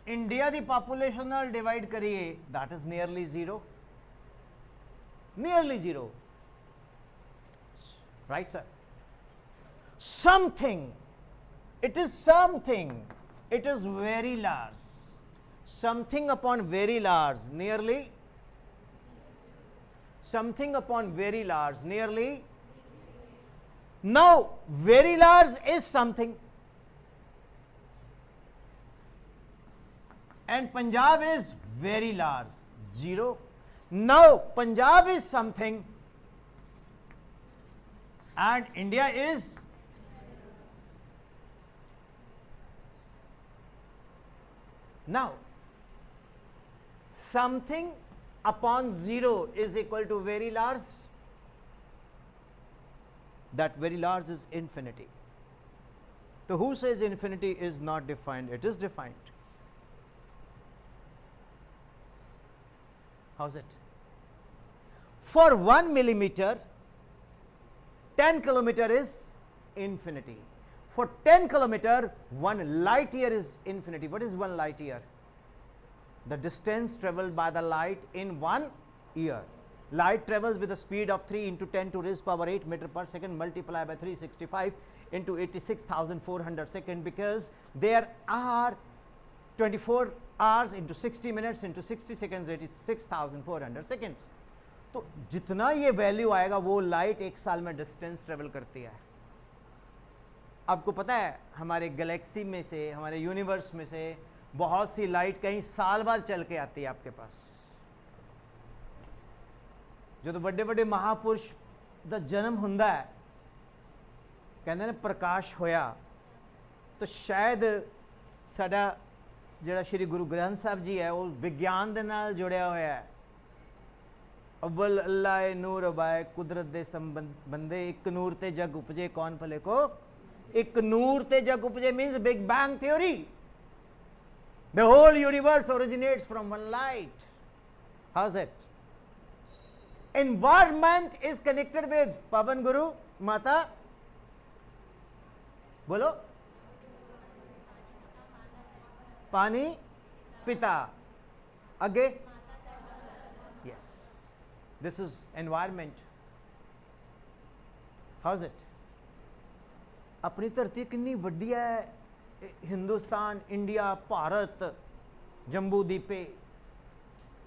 इंडिया दी पॉपुलेशन नाल डिवाइड करिए, that is nearly zero, nearly zero, right sir? Something, it is something, it is very large, something upon very large, nearly, something upon very large, nearly. Now very large is something and Punjab is very large, zero. Now Punjab is something and India is now something upon zero is equal to very large. That very large is infinity. So who says infinity is not defined? It is defined. How's it? For 1 millimeter, 10 kilometer is infinity. For 10 kilometer, 1 light year is infinity. What is 1 light year? The distance traveled by the light in 1 year. Light travels with a speed of 3 into 10 to raise power 8 meter per second multiplied by 365 into 86,400 second, because there are 24 hours into 60 minutes into 60 seconds, 86,400 seconds. तो जितना ये value आएगा वो light एक साल में distance travel करती है। आपको पता है हमारे गैलेक्सी में से, हमारे यूनिवर्स में से बहुत सी लाइट कई साल बाद चल के आती है आपके पास। जो तो बड़े बड़े महापुरुष ਦਾ ਜਨਮ ਹੁੰਦਾ ਹੈ, ਕਹਿੰਦੇ ਨੇ ਪ੍ਰਕਾਸ਼ ਹੋਇਆ, ਤਾਂ ਸ਼ਾਇਦ ਸਾਡਾ ਜਿਹੜਾ ਸ਼੍ਰੀ ਗੁਰੂ ਗ੍ਰੰਥ ਸਾਹਿਬ ਜੀ ਹੈ ਉਹ ਵਿਗਿਆਨ ਦੇ ਨਾਲ ਜੁੜਿਆ ਹੋਇਆ ਹੈ। अव्वल अल्लाह नूर अबाए कुदरत दे बंदे, एक नूर ते जग उपजे कौन भले को, एक नूर ते जग उपजे means big bang theory. The whole universe originates from one light. How's it? Environment is connected with Pavan Guru Mata, बोलो, पानी पिता, आगे, yes, this is environment. How's it? अपनी धरती कितनी वड्डी है, Hindustan, India, Bharat, Jambudweep,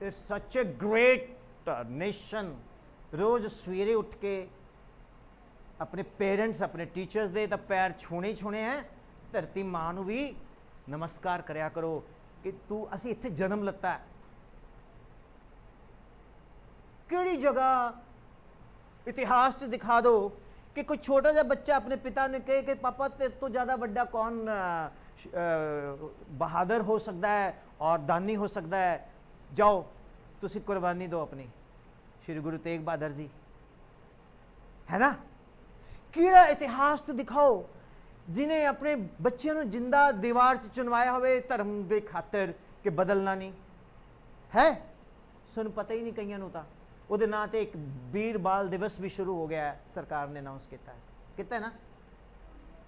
it's such a great nation. रोज सवेरे उठ के अपने पेरेंट्स, अपने टीचर्स दे तो पैर छूने ही छूने हैं, धरती मां नूं भी नमस्कार करया करो कि तू असी इत्थे जन्म लता है। किहड़ी जगह इतिहास च दिखा दो कि कोई छोटा जा बच्चा अपने पिता ने कहे कि पापा तेरे तो ज़्यादा बड़ा कौन बहादुर हो सकता है और दानी हो सकता है, जाओ तुसी कुर्बानी दो अपनी। श्री गुरु तेग बहादुर जी है ना, किहड़ा इतिहास तो दिखाओ जिन्हें अपने बच्चों को जिंदा दीवार च चुनवाया होवे धर्म के खातिर कि बदलना नहीं है। सानू पता ही नहीं कईयां नूं तां ਉਹਦੇ ਨਾਂ ਤੇ एक वीर बाल दिवस भी शुरू हो गया है, सरकार ने अनाउंस किया है ना।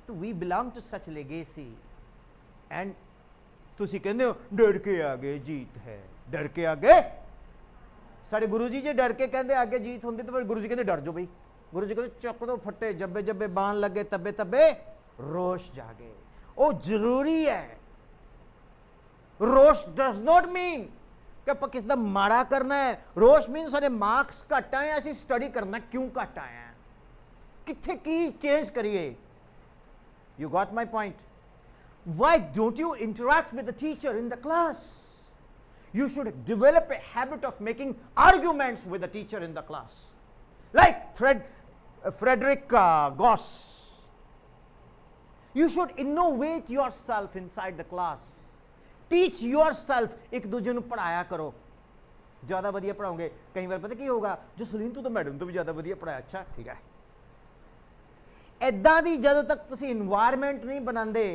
तो we belong to such legacy and तुसी कहंदे हो डर के आगे जीत है, डर के आगे। साडे गुरु जी जे डर के कहंदे आगे जीत होंदी तो फिर गुरु जी कहंदे डर जाओ बई। गुरु जी कहंदे चुक दो फट्टे, जब्बे जब्बे बाण लगे तब्बे तब्बे रोश जागे। वो जरूरी है। रोश डज नॉट मीन कि आप किसी का माड़ा करना है। रोश मीन सारे मार्क्स घट आए, असं स्टडी करना क्यों घट आए हैं, कितने की चेंज करिए। You got my point. Why don't you interact with the teacher in the class? You should develop a habit of making arguments with the teacher in the class, like Frederick Gauss. You should innovate yourself inside the class. Teach yourself. एक दूसरे ਨੂੰ ਪੜਾਇਆ ਕਰੋ, ज़्यादा ਵਧੀਆ ਪੜਾਓਗੇ। कई बार पता की होगा, जो सुनील तू तो मैडम तो भी ज़्यादा ਵਧੀਆ ਪੜਾਇਆ, अच्छा ठीक है। ਇੱਦਾਂ ਦੀ ਜਦੋਂ ਤੱਕ ਤੁਸੀਂ ਇਨਵਾਇਰਨਮੈਂਟ ਨਹੀਂ ਬਣਾਉਂਦੇ,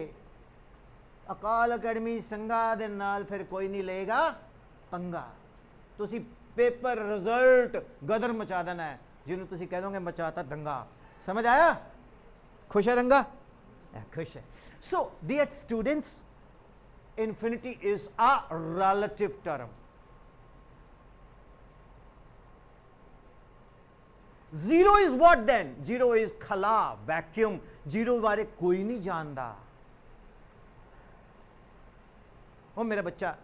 ਅਕਾਲ ਅਕੈਡਮੀ ਸੰਘਾ ਦੇ ਨਾਲ ਫਿਰ ਕੋਈ ਨਹੀਂ ਲਏਗਾ ਪੰਗਾ। ਤੁਸੀਂ ਪੇਪਰ ਰਿਜ਼ਲਟ ਗਦਰ ਮਚਾ ਦੇਣਾ ਹੈ, ਜਿਹਨੂੰ ਤੁਸੀਂ ਕਹਿ ਦੋਗੇ ਮਚਾਤਾ ਦੰਗਾ। ਸਮਝ ਆਇਆ? खुश है रंगा? खुश है. So dear students, infinity is a relative term. Zero is what then? Zero is khala, vacuum. Zero बारे कोई नहीं जानता. ओ मेरा बच्चा,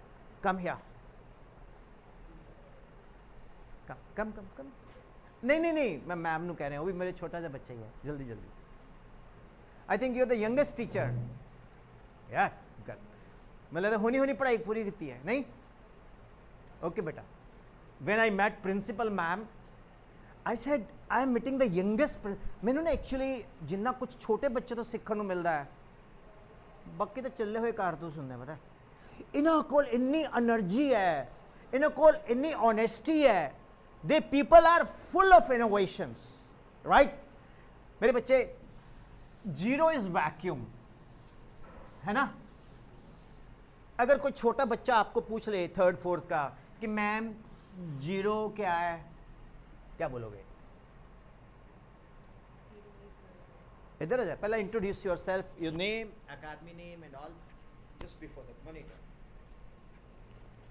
come here. Come. नहीं, मैं मैम ਨੂੰ कह रहा हूँ, वो भी मेरे छोटा सा बच्चा ही है. जल्दी. I think you're the youngest teacher. Yeah, good. मैं लगता होनी पढ़ाई पूरी की है, नहीं? Okay बेटा. When I met principal ma'am, I said I am meeting the youngest. मैंने ना actually जिन्ना कुछ छोटे बच्चे तो सीखने को मिलता है, बाकी तो चले हुए कारतूस होंगे, पता है? इन्हों कोल इन्नी एनर्जी है, इन्हों कोल इन्नी ऑनेस्टी है. They people are full of innovations, right? मेरे बच्चे, zero is vacuum, है ना? अगर कोई छोटा बच्चा आपको पूछ ले 3rd 4th का कि मैम जीरो क्या है, क्या बोलोगे? इधर आ जाए, पहले introduce yourself, your name, academy name and all, just before that monitor.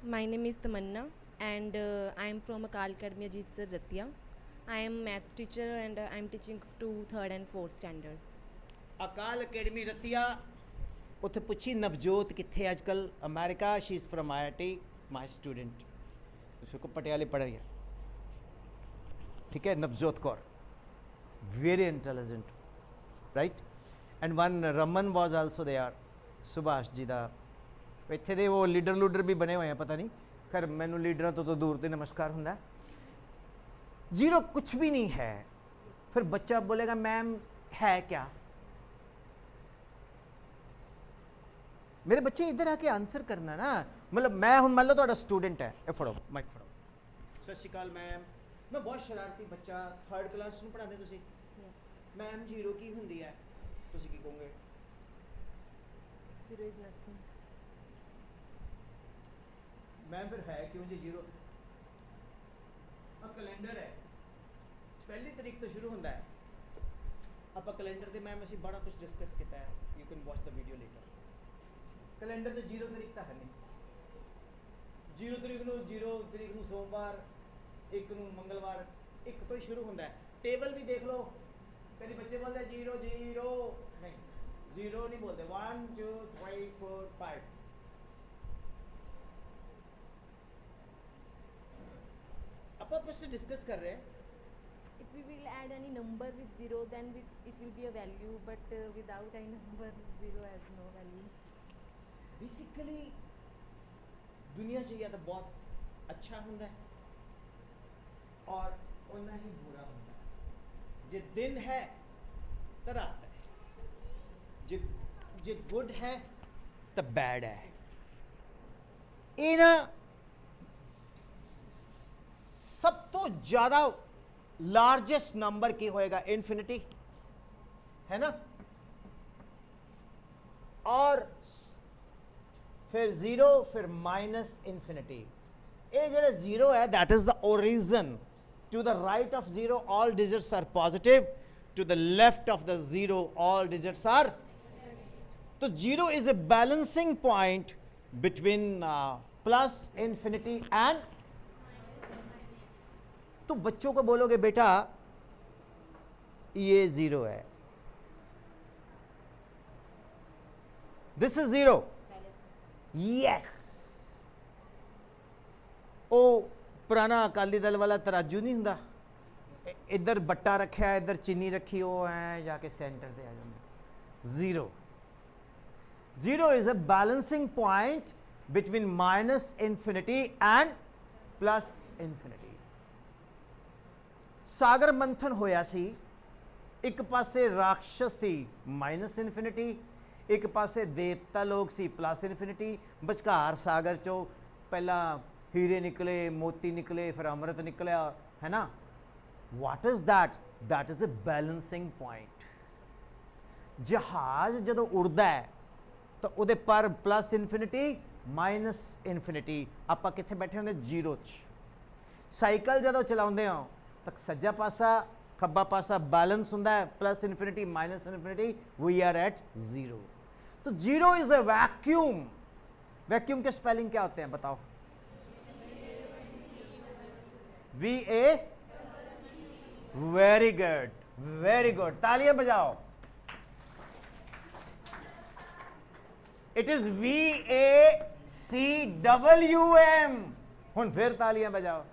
My name is Tamanna and I am from Akal Academy Ajit Sir Ratia. I am maths teacher and I am teaching to 3rd and 4th standard. Akal academy Ratia. उत्थे पुछी नवजोत किथे आजकल? America. She is from IIT, my student. उसको पटियाले पढ़ रही है, ठीक है? Navjot Kaur, very intelligent, right? And one Raman was also there. Subhash ji का इत्थे दे वो लीडर भी बने हुए हैं, पता नहीं. खैर मैनू लीडर तो दूर तो नमस्कार होंगे. जीरो कुछ भी नहीं है. फिर बच्चा बोलेगा मैम है क्या? मेरे बच्चे इधर आके आंसर करना ना. मतलब मैं हूँ, मान लो ਤੁਹਾਡਾ स्टूडेंट है, ए फड़ो माइक फड़ो. सत श्री अकाल मैम, मैं बहुत शरारती बच्चा 3rd क्लास ਨੂੰ ਪੜਾਉਂਦੇ ਤੁਸੀਂ. Yes. मैम जीरो की ਹੁੰਦੀ ਹੈ, ਤੁਸੀਂ ਕੀ ਕਹੋਗੇ? Zero is nothing. मैम फिर है क्यों जी जीरो? अब कैलेंडर है, पहली तारीख तो शुरू होता है. आप कैलेंडर ਦੇ मैम ਅਸੀਂ बड़ा कुछ डिस्कस किया है, you can watch the video later. Calendar ਤੇ 0 तारीख ਤਾਂ ਹੈ ਨਹੀਂ. 0 तारीख ਨੂੰ ਸੋਮਵਾਰ, 1 ਨੂੰ ਮੰਗਲਵਾਰ, 1 ਤੋਂ ਹੀ ਸ਼ੁਰੂ ਹੁੰਦਾ ਹੈ. ਟੇਬਲ ਵੀ ਦੇਖ ਲਓ, ਕਦੀ ਬੱਚੇ ਬੋਲਦੇ 0 ਨਹੀਂ, 0 ਨਹੀਂ ਬੋਲਦੇ. 1 2 3 4 5. ਆਪਾਂ ਆਪਸ ਵਿੱਚ डिस्कस कर रहे हैं. If we will add any number with zero, then it will be a value, but without any number, zero has no value. Basically दुनिया 'ਚ या तो बहुत अच्छा ਹੁੰਦਾ है और उतना ही बुरा ਹੁੰਦਾ है. जे दिन है तो रात है, जे गुड है तो बैड है. ये ना सब तो ज़्यादा लार्जेस्ट नंबर की होएगा इन्फिनिटी, है ना? और फिर जीरो, फिर माइनस इन्फिनिटी. ये जो जीरो है that is the origin. To the right of zero all digits are positive, to the left of the zero all digits are. तो zero is a balancing point between plus infinity and. तो बच्चों को बोलोगे बेटा ये zero है, this is zero. Yes, वो पुराना अकाली दल वाला तराजू नहीं हुंदा, इधर बट्टा रखा है, इधर चीनी रखी, वो है जाके सेंटर से आ जाए. Zero. Zero is a balancing point between minus infinity and plus infinity. सागर मंथन होया सी, एक पासे राक्षस सी माइनस इन्फिनिटी, एक पासे देवता लोग सी प्लस इन्फिनिटी. बचकार सागर चो पहला हीरे निकले, मोती निकले, फिर अमृत निकला, है ना? What is that? That is a balancing point. जहाज जदों उड़दा है तो उहदे पर प्लस इन्फिनिटी माइनस इन्फिनिटी. आपां कित्थे बैठे होंदे? जीरो च. साइकिल जदों चलाउंदे हो तो सज्जा पासा ਖੱਬਾ ਪਾਸਾ बैलेंस ਹੁੰਦਾ ਹੈ plus infinity minus infinity we are at zero. तो zero is a vacuum. Vacuum के स्पेलिंग क्या होते हैं बताओ? VA। Very good, very good, तालियां बजाओ। It is VACWM। हुण फिर तालियां बजाओ।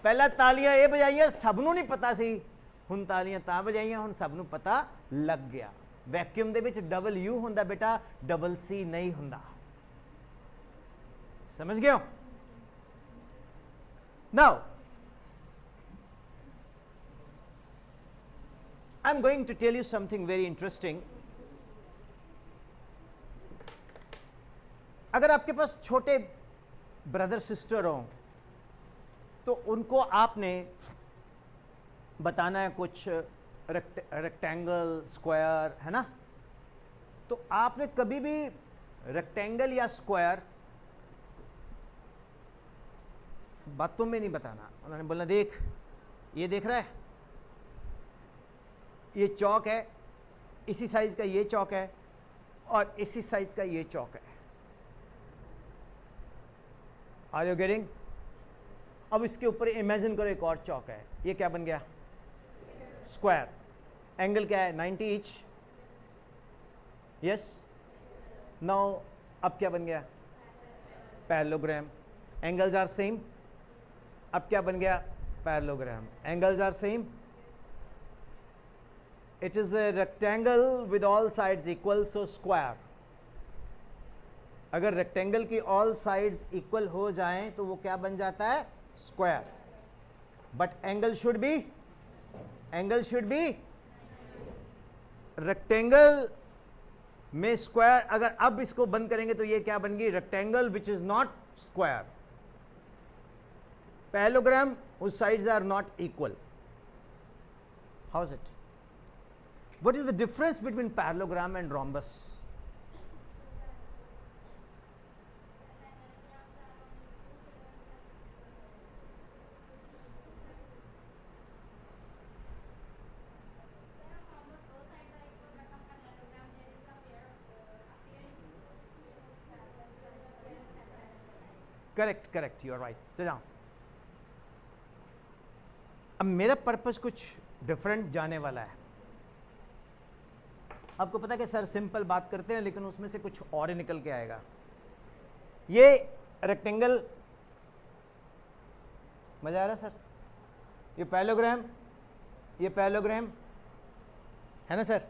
पहला तालियां ये बजाइया सबनों नहीं पता सी, हुण तालियां तां बजाइया हुण सबनों पता लग गया। वैक्यूम दे विच डबल यू हुंदा बेटा, डबल सी नहीं हुंदा। समझ गए हो? Now I am going to tell you something very interesting. अगर आपके पास छोटे ब्रदर सिस्टर हो तो उनको आपने बताना है कुछ रेक्टेंगल, स्क्वायर, है ना? तो आपने कभी भी रेक्टेंगल या स्क्वायर बातों में नहीं बताना। उन्होंने बोलना देख, ये देख रहा है, ये चौक है, इसी साइज का ये चौक है और इसी साइज का ये चौक है। Are you getting? अब इसके ऊपर इमेजिन करो एक और चौक है, ये क्या बन गया? स्क्वायर। एंगल क्या है? 90 ईच। यस। नाउ अब क्या बन गया? पैरेललोग्राम। Angles are same. अब क्या बन गया? Parallelogram. Angles are same. It is a rectangle with all sides equal, so square. अगर रेक्टेंगल की ऑल साइड्स इक्वल हो जाएं तो वो क्या बन जाता है? Square. But angle should be rectangle में स्क्वायर। अगर अब इसको बंद करेंगे तो ये क्या बन गई? Rectangle which is not square. Parallelogram whose sides are not equal. How is it? What is the difference between parallelogram and rhombus? Correct, correct, you are right. Sit down. अब मेरा पर्पस कुछ डिफरेंट जाने वाला है। आपको पता है कि सर सिंपल बात करते हैं लेकिन उसमें से कुछ और ही निकल के आएगा। ये रेक्टेंगल, मजा आ रहा है सर? ये पैरेललोग्राम, ये पैरेललोग्राम है ना सर?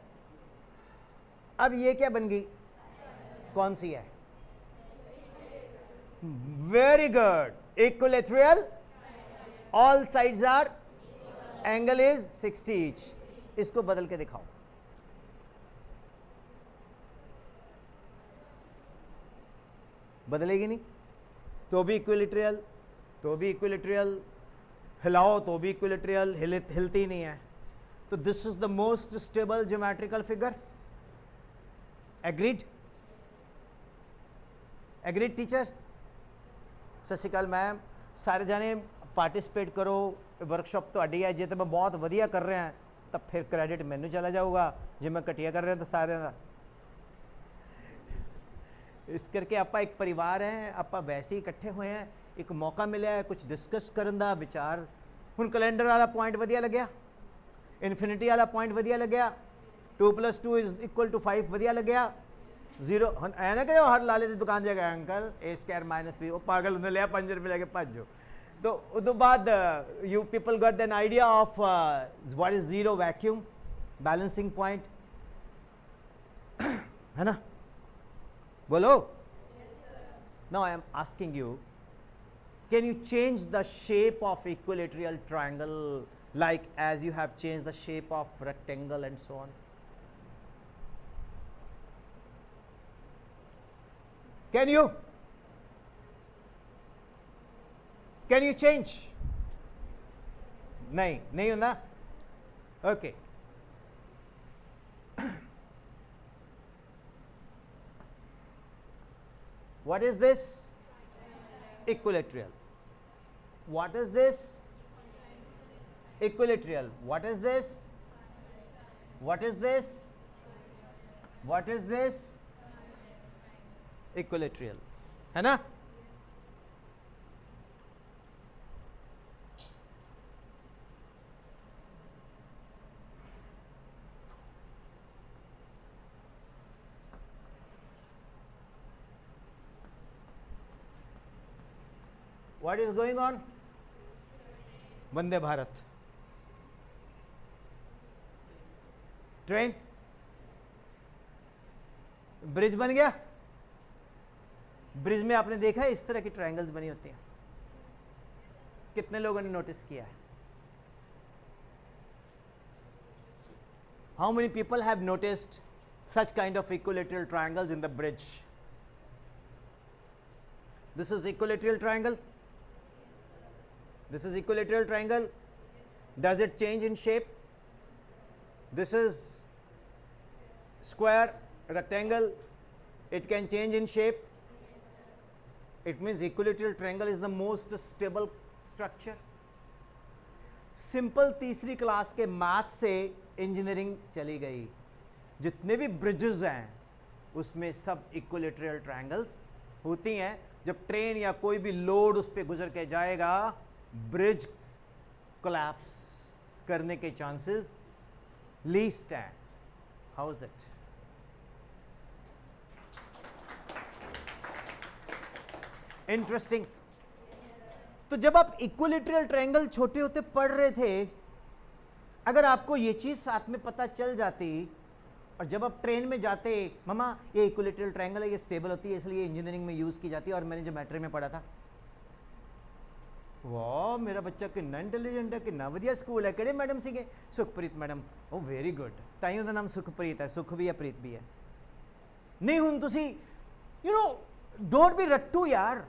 अब ये क्या बन गई? कौन सी है? Very good, equilateral, all sides are, angle is 60 each. इसको बदल के दिखाओ। बदलेगी नहीं तो भी इक्विलैटरल, तो भी इक्विलैटरल, हिलाओ तो भी इक्विलैटरल, हिलती नहीं है। तो this is the most stable geometrical figure. Agreed? Agreed teacher? सत श्री अकाल मैम, सारे जाने पार्टिसिपेट करो, वर्कशॉप ਤੁਹਾਡੀ है। जे तो मैं बहुत वधिया कर रहा है तो फिर क्रेडिट मैनू चला जाऊगा, जे मैं घटिया कर रहा तो सारे का। इस करके आपां एक परिवार है, आपां वैसे ही इकट्ठे हुए हैं, एक मौका मिला है कुछ डिस्कस करन दा, विचार। हुण कैलेंडर वाला पॉइंट वधिया लग्या, इन्फिनिटी वाला पॉइंट वधिया लग्या, 2 + 2 = 5 वधिया लग्या, 0 ऐ ना करो हर लाले की दुकान जाएगा अंकल A² - B, वो पागल उन्हें लिया 5 रुपये लगे भजो। तो उस बाद you people got an idea of what is zero vacuum balancing point, है ना? बोलो। Now I am asking you, can you change the shape of equilateral triangle like as you have changed the shape of rectangle and so on? Can you change? नहीं होना। Okay. What is this? Equilateral. What is this? Equilateral. What is this? What is this? What is this? Equilateral. है ना? What is going on? Vande Bharat. Train, bridge बन गया. Bridge में आपने देखा है इस तरह की ट्रायंगल्स बनी होती हैं. कितने लोगों ने नोटिस किया है? How many people have noticed such kind of equilateral triangles in the bridge? This is equilateral triangle. This is equilateral triangle. Does it change in shape? This is square, rectangle. It can change in shape. It means equilateral triangle is the most stable structure. Simple तीसरी class के math से engineering चली गई. जितने भी bridges हैं उसमें सब इक्विलेटरल ट्रायंगल्स होती हैं. जब ट्रेन या कोई भी लोड उस पर गुजर के जाएगा, ब्रिज कोलैप्स करने के चांसेस लीस्ट हैं. How is it? इंटरेस्टिंग. तो जब आप इक्विलेटरल ट्रायंगल छोटे होते पढ़ रहे थे, अगर आपको ये चीज साथ में पता चल जाती, और जब आप ट्रेन में जाते, मामा ये इक्विलेटरल ट्रायंगल है, ये स्टेबल होती है, इसलिए इंजीनियरिंग में यूज की जाती है, और मैंने जब मैट्रिक में पढ़ा था, वाह मेरा बच्चा कितना इंटेलिजेंट है, कितना वधिया स्कूल है, किहड़े मैडम सीगे? सुखप्रीत मैडम. ओ वेरी गुड. ताई उहदा नाम सुखप्रीत है. सुख भी है, प्रीत भी है. नहीं हुण तुसी यू नो डोंट बी रट्टू यार.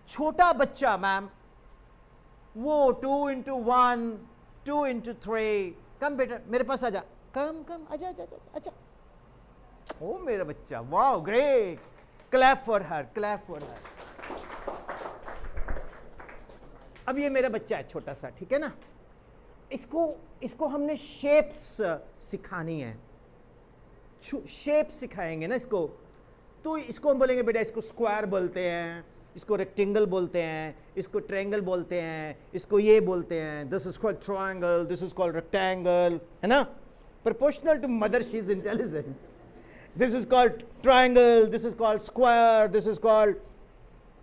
छोटा बच्चा मैम, वो 2 into 1, 2 into 3, कम बेटा मेरे पास आजा, कम कम आजा आजा आजा आजा. ओ मेरा बच्चा, wow great. Clap for her, clap for her. अब ये मेरा बच्चा है छोटा सा, ठीक है ना. इसको हमने शेप्स सिखानी है. शेप सिखाएंगे ना इसको. तो इसको हम बोलेंगे बेटा इसको स्क्वायर बोलते हैं, इसको रेक्टेंगल बोलते हैं, इसको ट्रायंगल बोलते हैं, इसको ये बोलते हैं. This is called triangle, this is called rectangle, है ना. Proportional to mother she is intelligent. This is called triangle, this is called square, this is called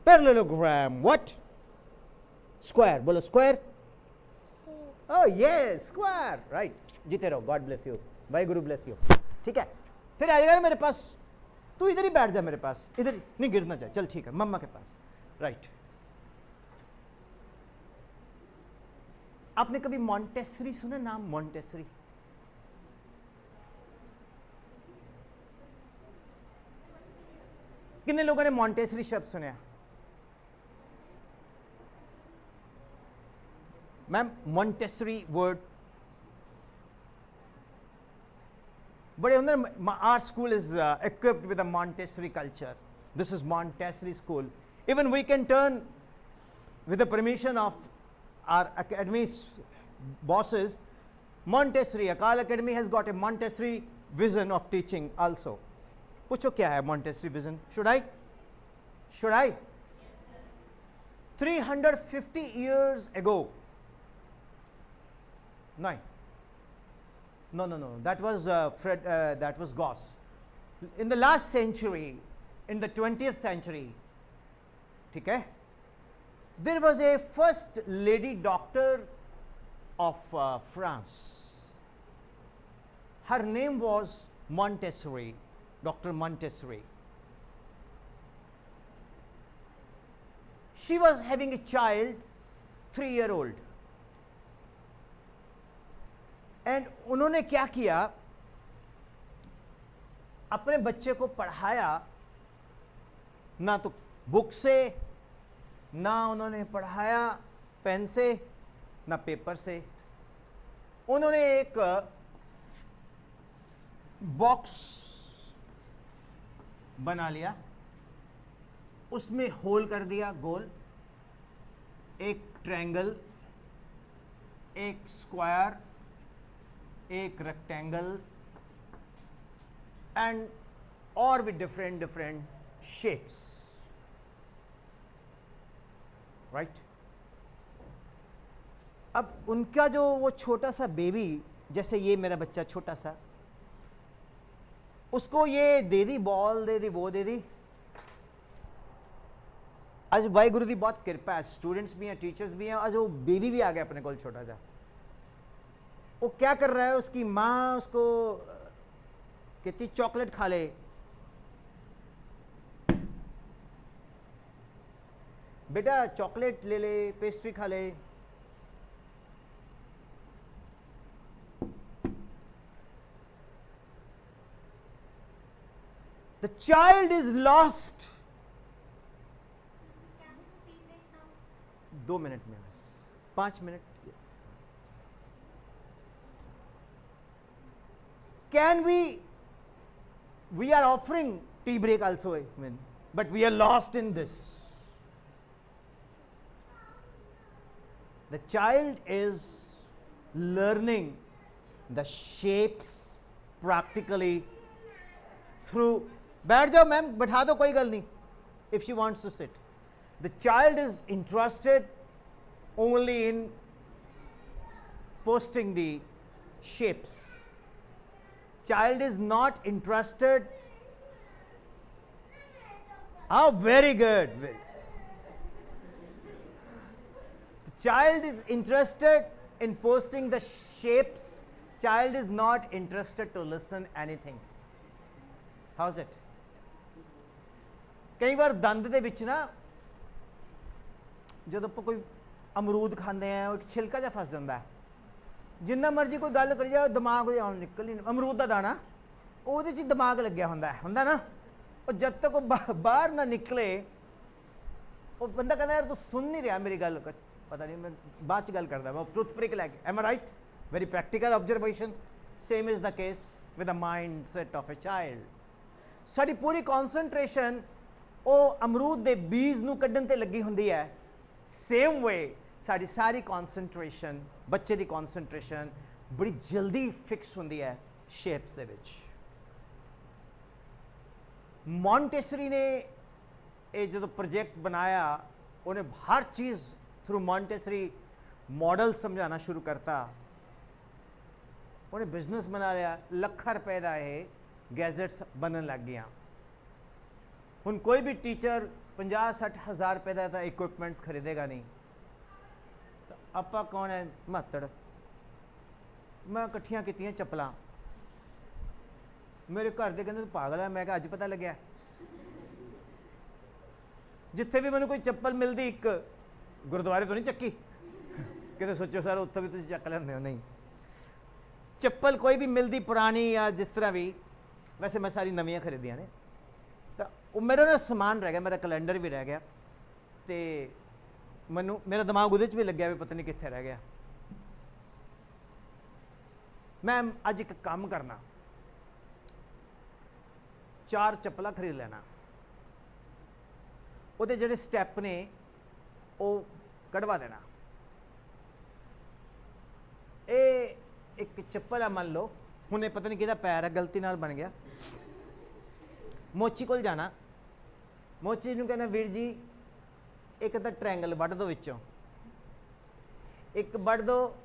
parallelogram. What? Square. बोलो square. Oh yes, square. Right. जीते रहो. God bless you. Waheguru bless you. ठीक है. फिर आएगा ना मेरे पास. तू इधर ही बैठ जा मेरे पास. इधर नहीं गिर ना जाए. चल ठीक है. मम्मा के पास. Right. आपने कभी मॉन्टेसरी सुना नाम? मॉन्टेसरी. कितने लोगों ने मॉन्टेसरी शब्द सुना? मैम मॉन्टेसरी वर्ड बड़े अंदर. Our school is equipped with a Montessori culture. This is Montessori school. Even we can turn, with the permission of our academy's bosses, Montessori, Akal Academy has got a Montessori vision of teaching also. पूछो क्या है Montessori vision? Should I? 350 years ago. No. That was that was Gauss. In the last century, in the 20th century, ठीक है, there was a first lady doctor of France. Her name was Montessori, Dr. Montessori. She was having a child, 3-year-old. And उन्होंने क्या किया, अपने बच्चे को पढ़ाया ना तो बुक से, ना उन्होंने पढ़ाया पेन से, ना पेपर से. उन्होंने एक बॉक्स बना लिया, उसमें होल कर दिया गोल, एक ट्रायंगल, एक स्क्वायर, एक रेक्टेंगल एंड और भी डिफरेंट डिफरेंट शेप्स, राइट। अब उनका जो वो छोटा सा बेबी, जैसे ये मेरा बच्चा छोटा सा, उसको ये दे दी बॉल, दे दी वो दे दी। आज वाहिगुरु की बहुत कृपा है, स्टूडेंट्स भी हैं, टीचर्स भी हैं, आज वो बेबी भी आ गया अपने को छोटा सा। वो क्या कर रहा है, उसकी माँ उसको कहती चॉकलेट खा ले, बेटा चॉकलेट ले ले, पेस्ट्री खा ले। The child is lost. 2 minute में बस, 5 minute. Can we are offering tea break also, I mean, but we are lost in this. The child is learning the shapes practically through, बैठ जाओ ma'am, बैठा दो, कोई गल नहीं, if she wants to sit. The child is interested only in posting the shapes. Child is not interested. Oh, very good. The child is interested in posting the shapes. Child is not interested to listen anything. How's it? कई बार दंद दे विच ना, जब आप कोई अमरूद खाते हैं, एक छिलका जा फस जाता है, जिन्ना मर्जी कोई गल करी जाए, दिमाग निकल ही, अमरूद का दाना ਉਹਦੇ 'ਚ दिमाग लग्या ਹੁੰਦਾ ना, और जब तक वो बाहर ना निकले, वो बंदा कहता यार तू सुन नहीं रहा मेरी गल, पता नहीं मैं बाद च गल करदा, मैं टूथ पिक लैके, am I right? Very practical observation. Same is the case with the mind set of a child. साडी पूरी कॉन्सनट्रेशन ਉਹ ਅਮਰੂਦ ਦੇ ਬੀਜ ਨੂੰ ਕੱਢਣ ਤੇ ਲੱਗੀ ਹੁੰਦੀ ਹੈ। ਸੇਮ ਵੇ ਸਾਡੀ ਸਾਰੀ ਕੌਨਸੈਂਟਰੇਸ਼ਨ, ਬੱਚੇ ਦੀ ਕੌਨਸੈਂਟਰੇਸ਼ਨ ਬੜੀ ਜਲਦੀ ਫਿਕਸ ਹੁੰਦੀ ਹੈ ਸ਼ੇਪਸ ਦੇ ਵਿੱਚ। ਮੌਂਟੇਸਰੀ ਨੇ ਇਹ ਜਦੋਂ ਪ੍ਰੋਜੈਕਟ ਬਣਾਇਆ, ਉਹਨੇ ਹਰ ਚੀਜ਼ ਥਰੂ ਮੌਂਟੇਸਰੀ मॉडल समझाना शुरू करता, उन्हें बिजनेस बना लिया, ਲੱਖਾਂ रुपए का ये गैजेट्स बनन लग गया। हुण कोई भी टीचर 50-60 हज़ार रुपए का तो इक्विपमेंट्स खरीदेगा नहीं, तो आपा कौन है महत्ड़। मैं इकट्ठियां कीतियां चप्पलां, मेरे घर दे कहंदे तू पागल है, मैं कहा अज पता लग्या। जिथे भी मैनूं कोई चप्पल मिलती, एक गुरुद्वारे तो नहीं चक्की, किते सोचो सर उत्थे भी तुसीं चक लैंदे हो, नहीं। चप्पल कोई भी मिलती पुरानी या जिस तरह भी, वैसे मैं सारी नवीं खरीदियां ने, तो वो मेरा ना समान रह गया, मेरा कैलेंडर भी रह गया, तो मैनू मेरा दिमाग उहदे च भी लग्या भी पता नहीं कित्थे रह गया। मैं अज एक काम करना, 4 चप्पलां खरीद लेना, ਉਹਦੇ ਜਿਹੜੇ ਸਟੈਪ ਨੇ ਉਹ ਕਢਵਾ ਦੇਣਾ। ਇਹ ਇੱਕ ਚੱਪਲ ਆ, ਮੰਨ ਲਓ ਹੁਣ ਇਹ ਪਤਾ ਨਹੀਂ ਕਿਹਦਾ ਪੈਰ ਹੈ, ਗਲਤੀ ਨਾਲ ਬਣ ਗਿਆ। ਮੋਚੀ ਕੋਲ ਜਾਣਾ, ਮੋਚੀ ਨੂੰ ਕਹਿਣਾ ਵੀਰ ਜੀ ਇੱਕ ਤਾਂ ਟ੍ਰਾਇੰਗਲ ਵੱਢ ਦਿਓ ਵਿੱਚੋਂ, ਇੱਕ ਵੱਢ ਦਿਓ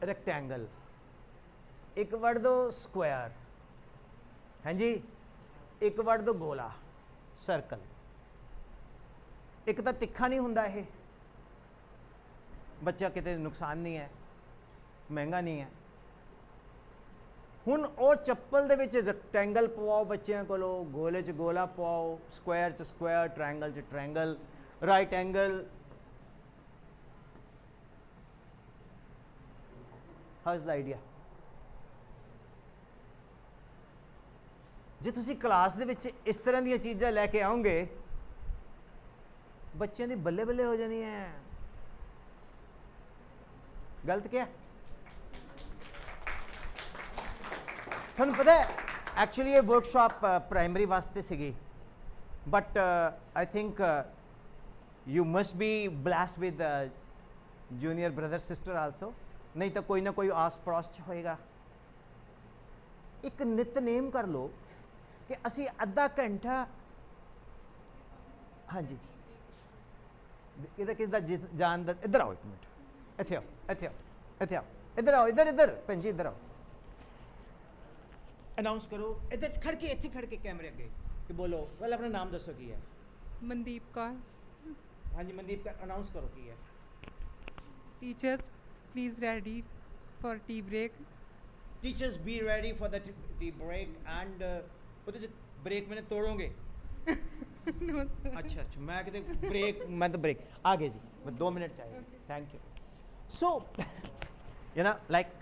ਰੈਕਟੈਂਗਲ, ਇੱਕ ਵੱਢ ਦਿਓ ਸਕੁਆਇਰ, ਹਾਂਜੀ, ਇੱਕ ਵੱਢ ਦਿਓ ਗੋਲਾ ਸਰਕਲ। एक तो तिखा नहीं हुंदा, ये बच्चा किते नुकसान नहीं है, महंगा नहीं है। हुण वो चप्पल दे विच रैक्टेंगल पवाओ बच्चों को, गोले च गोला पवाओ, स्क्वायर च स्क्वायर, ट्रायंगल च triangle, right angle. How is the idea? जे तुसी क्लास दे विच इस तरह दी चीज़ां लैके आओगे, बच्चों की बल्ले बल्ले हो जानी है। गलत क्या? थोड़ा पता है एक्चुअली ये वर्कशॉप प्राइमरी वास्ते सीगी, but I think You must be blessed with junior brother sister also. नहीं तो कोई ना कोई आस पड़ोस च होएगा. एक नितनेम कर लो कि ਅਸੀਂ ਅੱਧਾ ਘੰਟਾ. ਹਾਂਜੀ ਇਹਦਾ ਕਿਸ ਦਾ ਜਾਨ ਦਾ. ਇੱਧਰ ਆਓ ਇੱਕ ਮਿੰਟ. ਇੱਥੇ ਆਓ, ਇੱਥੇ ਆਓ, ਇੱਥੇ ਆਓ, ਇੱਧਰ ਆਓ, ਇੱਧਰ ਭੈਣ ਜੀ ਇੱਧਰ ਆਓ. ਅਨਾਉਂਸ ਕਰੋ ਇੱਧਰ ਖੜ ਕੇ, ਇੱਥੇ ਖੜ ਕੇ ਕੈਮਰੇ ਅੱਗੇ ਕਿ ਬੋਲੋ. ਪਹਿਲਾਂ ਆਪਣਾ ਨਾਮ ਦੱਸੋ ਕੀ ਹੈ. ਮਨਦੀਪ ਕੌਰ. ਹਾਂਜੀ ਮਨਦੀਪ ਕਰ ਅਨਾਉਂਸ ਕਰੋ ਕੀ ਹੈ. Teachers please ready for tea break. Teachers be ready for the tea break and ਉਹਦੇ ਚ ਬ੍ਰੇਕ ਮੈਨੇ ਤੋੜੋਗੇ. No sir. अच्छा अच्छा मैं कहते ब्रेक मैं तो ब्रेक आगे जी मैं 2 मिनट चाहिए. Thank you. So you know like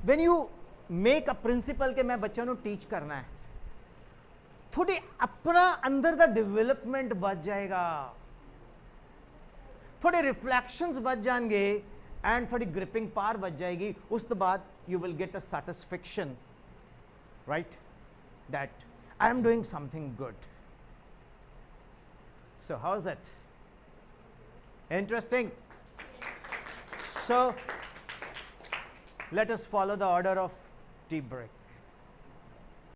when you make a principal के मैं बच्चों ਨੂੰ ਟੀਚ ਕਰਨਾ ਹੈ, ਤੁਹਾਡੇ ਆਪਣਾ ਅੰਦਰ ਦਾ ਡਿਵੈਲਪਮੈਂਟ ਵੱਧ ਜਾਏਗਾ, ਤੁਹਾਡੇ ਰਿਫਲੈਕਸ਼ਨਸ ਵੱਧ ਜਾਣਗੇ ਐਂਡ ਤੁਹਾਡੀ ਗ੍ਰਿਪਿੰਗ ਪਾਵਰ ਵੱਧ ਜਾਏਗੀ. ਉਸ ਤੋਂ ਬਾਅਦ you will get a satisfaction, right, that I am doing something good. So how is it? Interesting. So let us follow the order of tea break.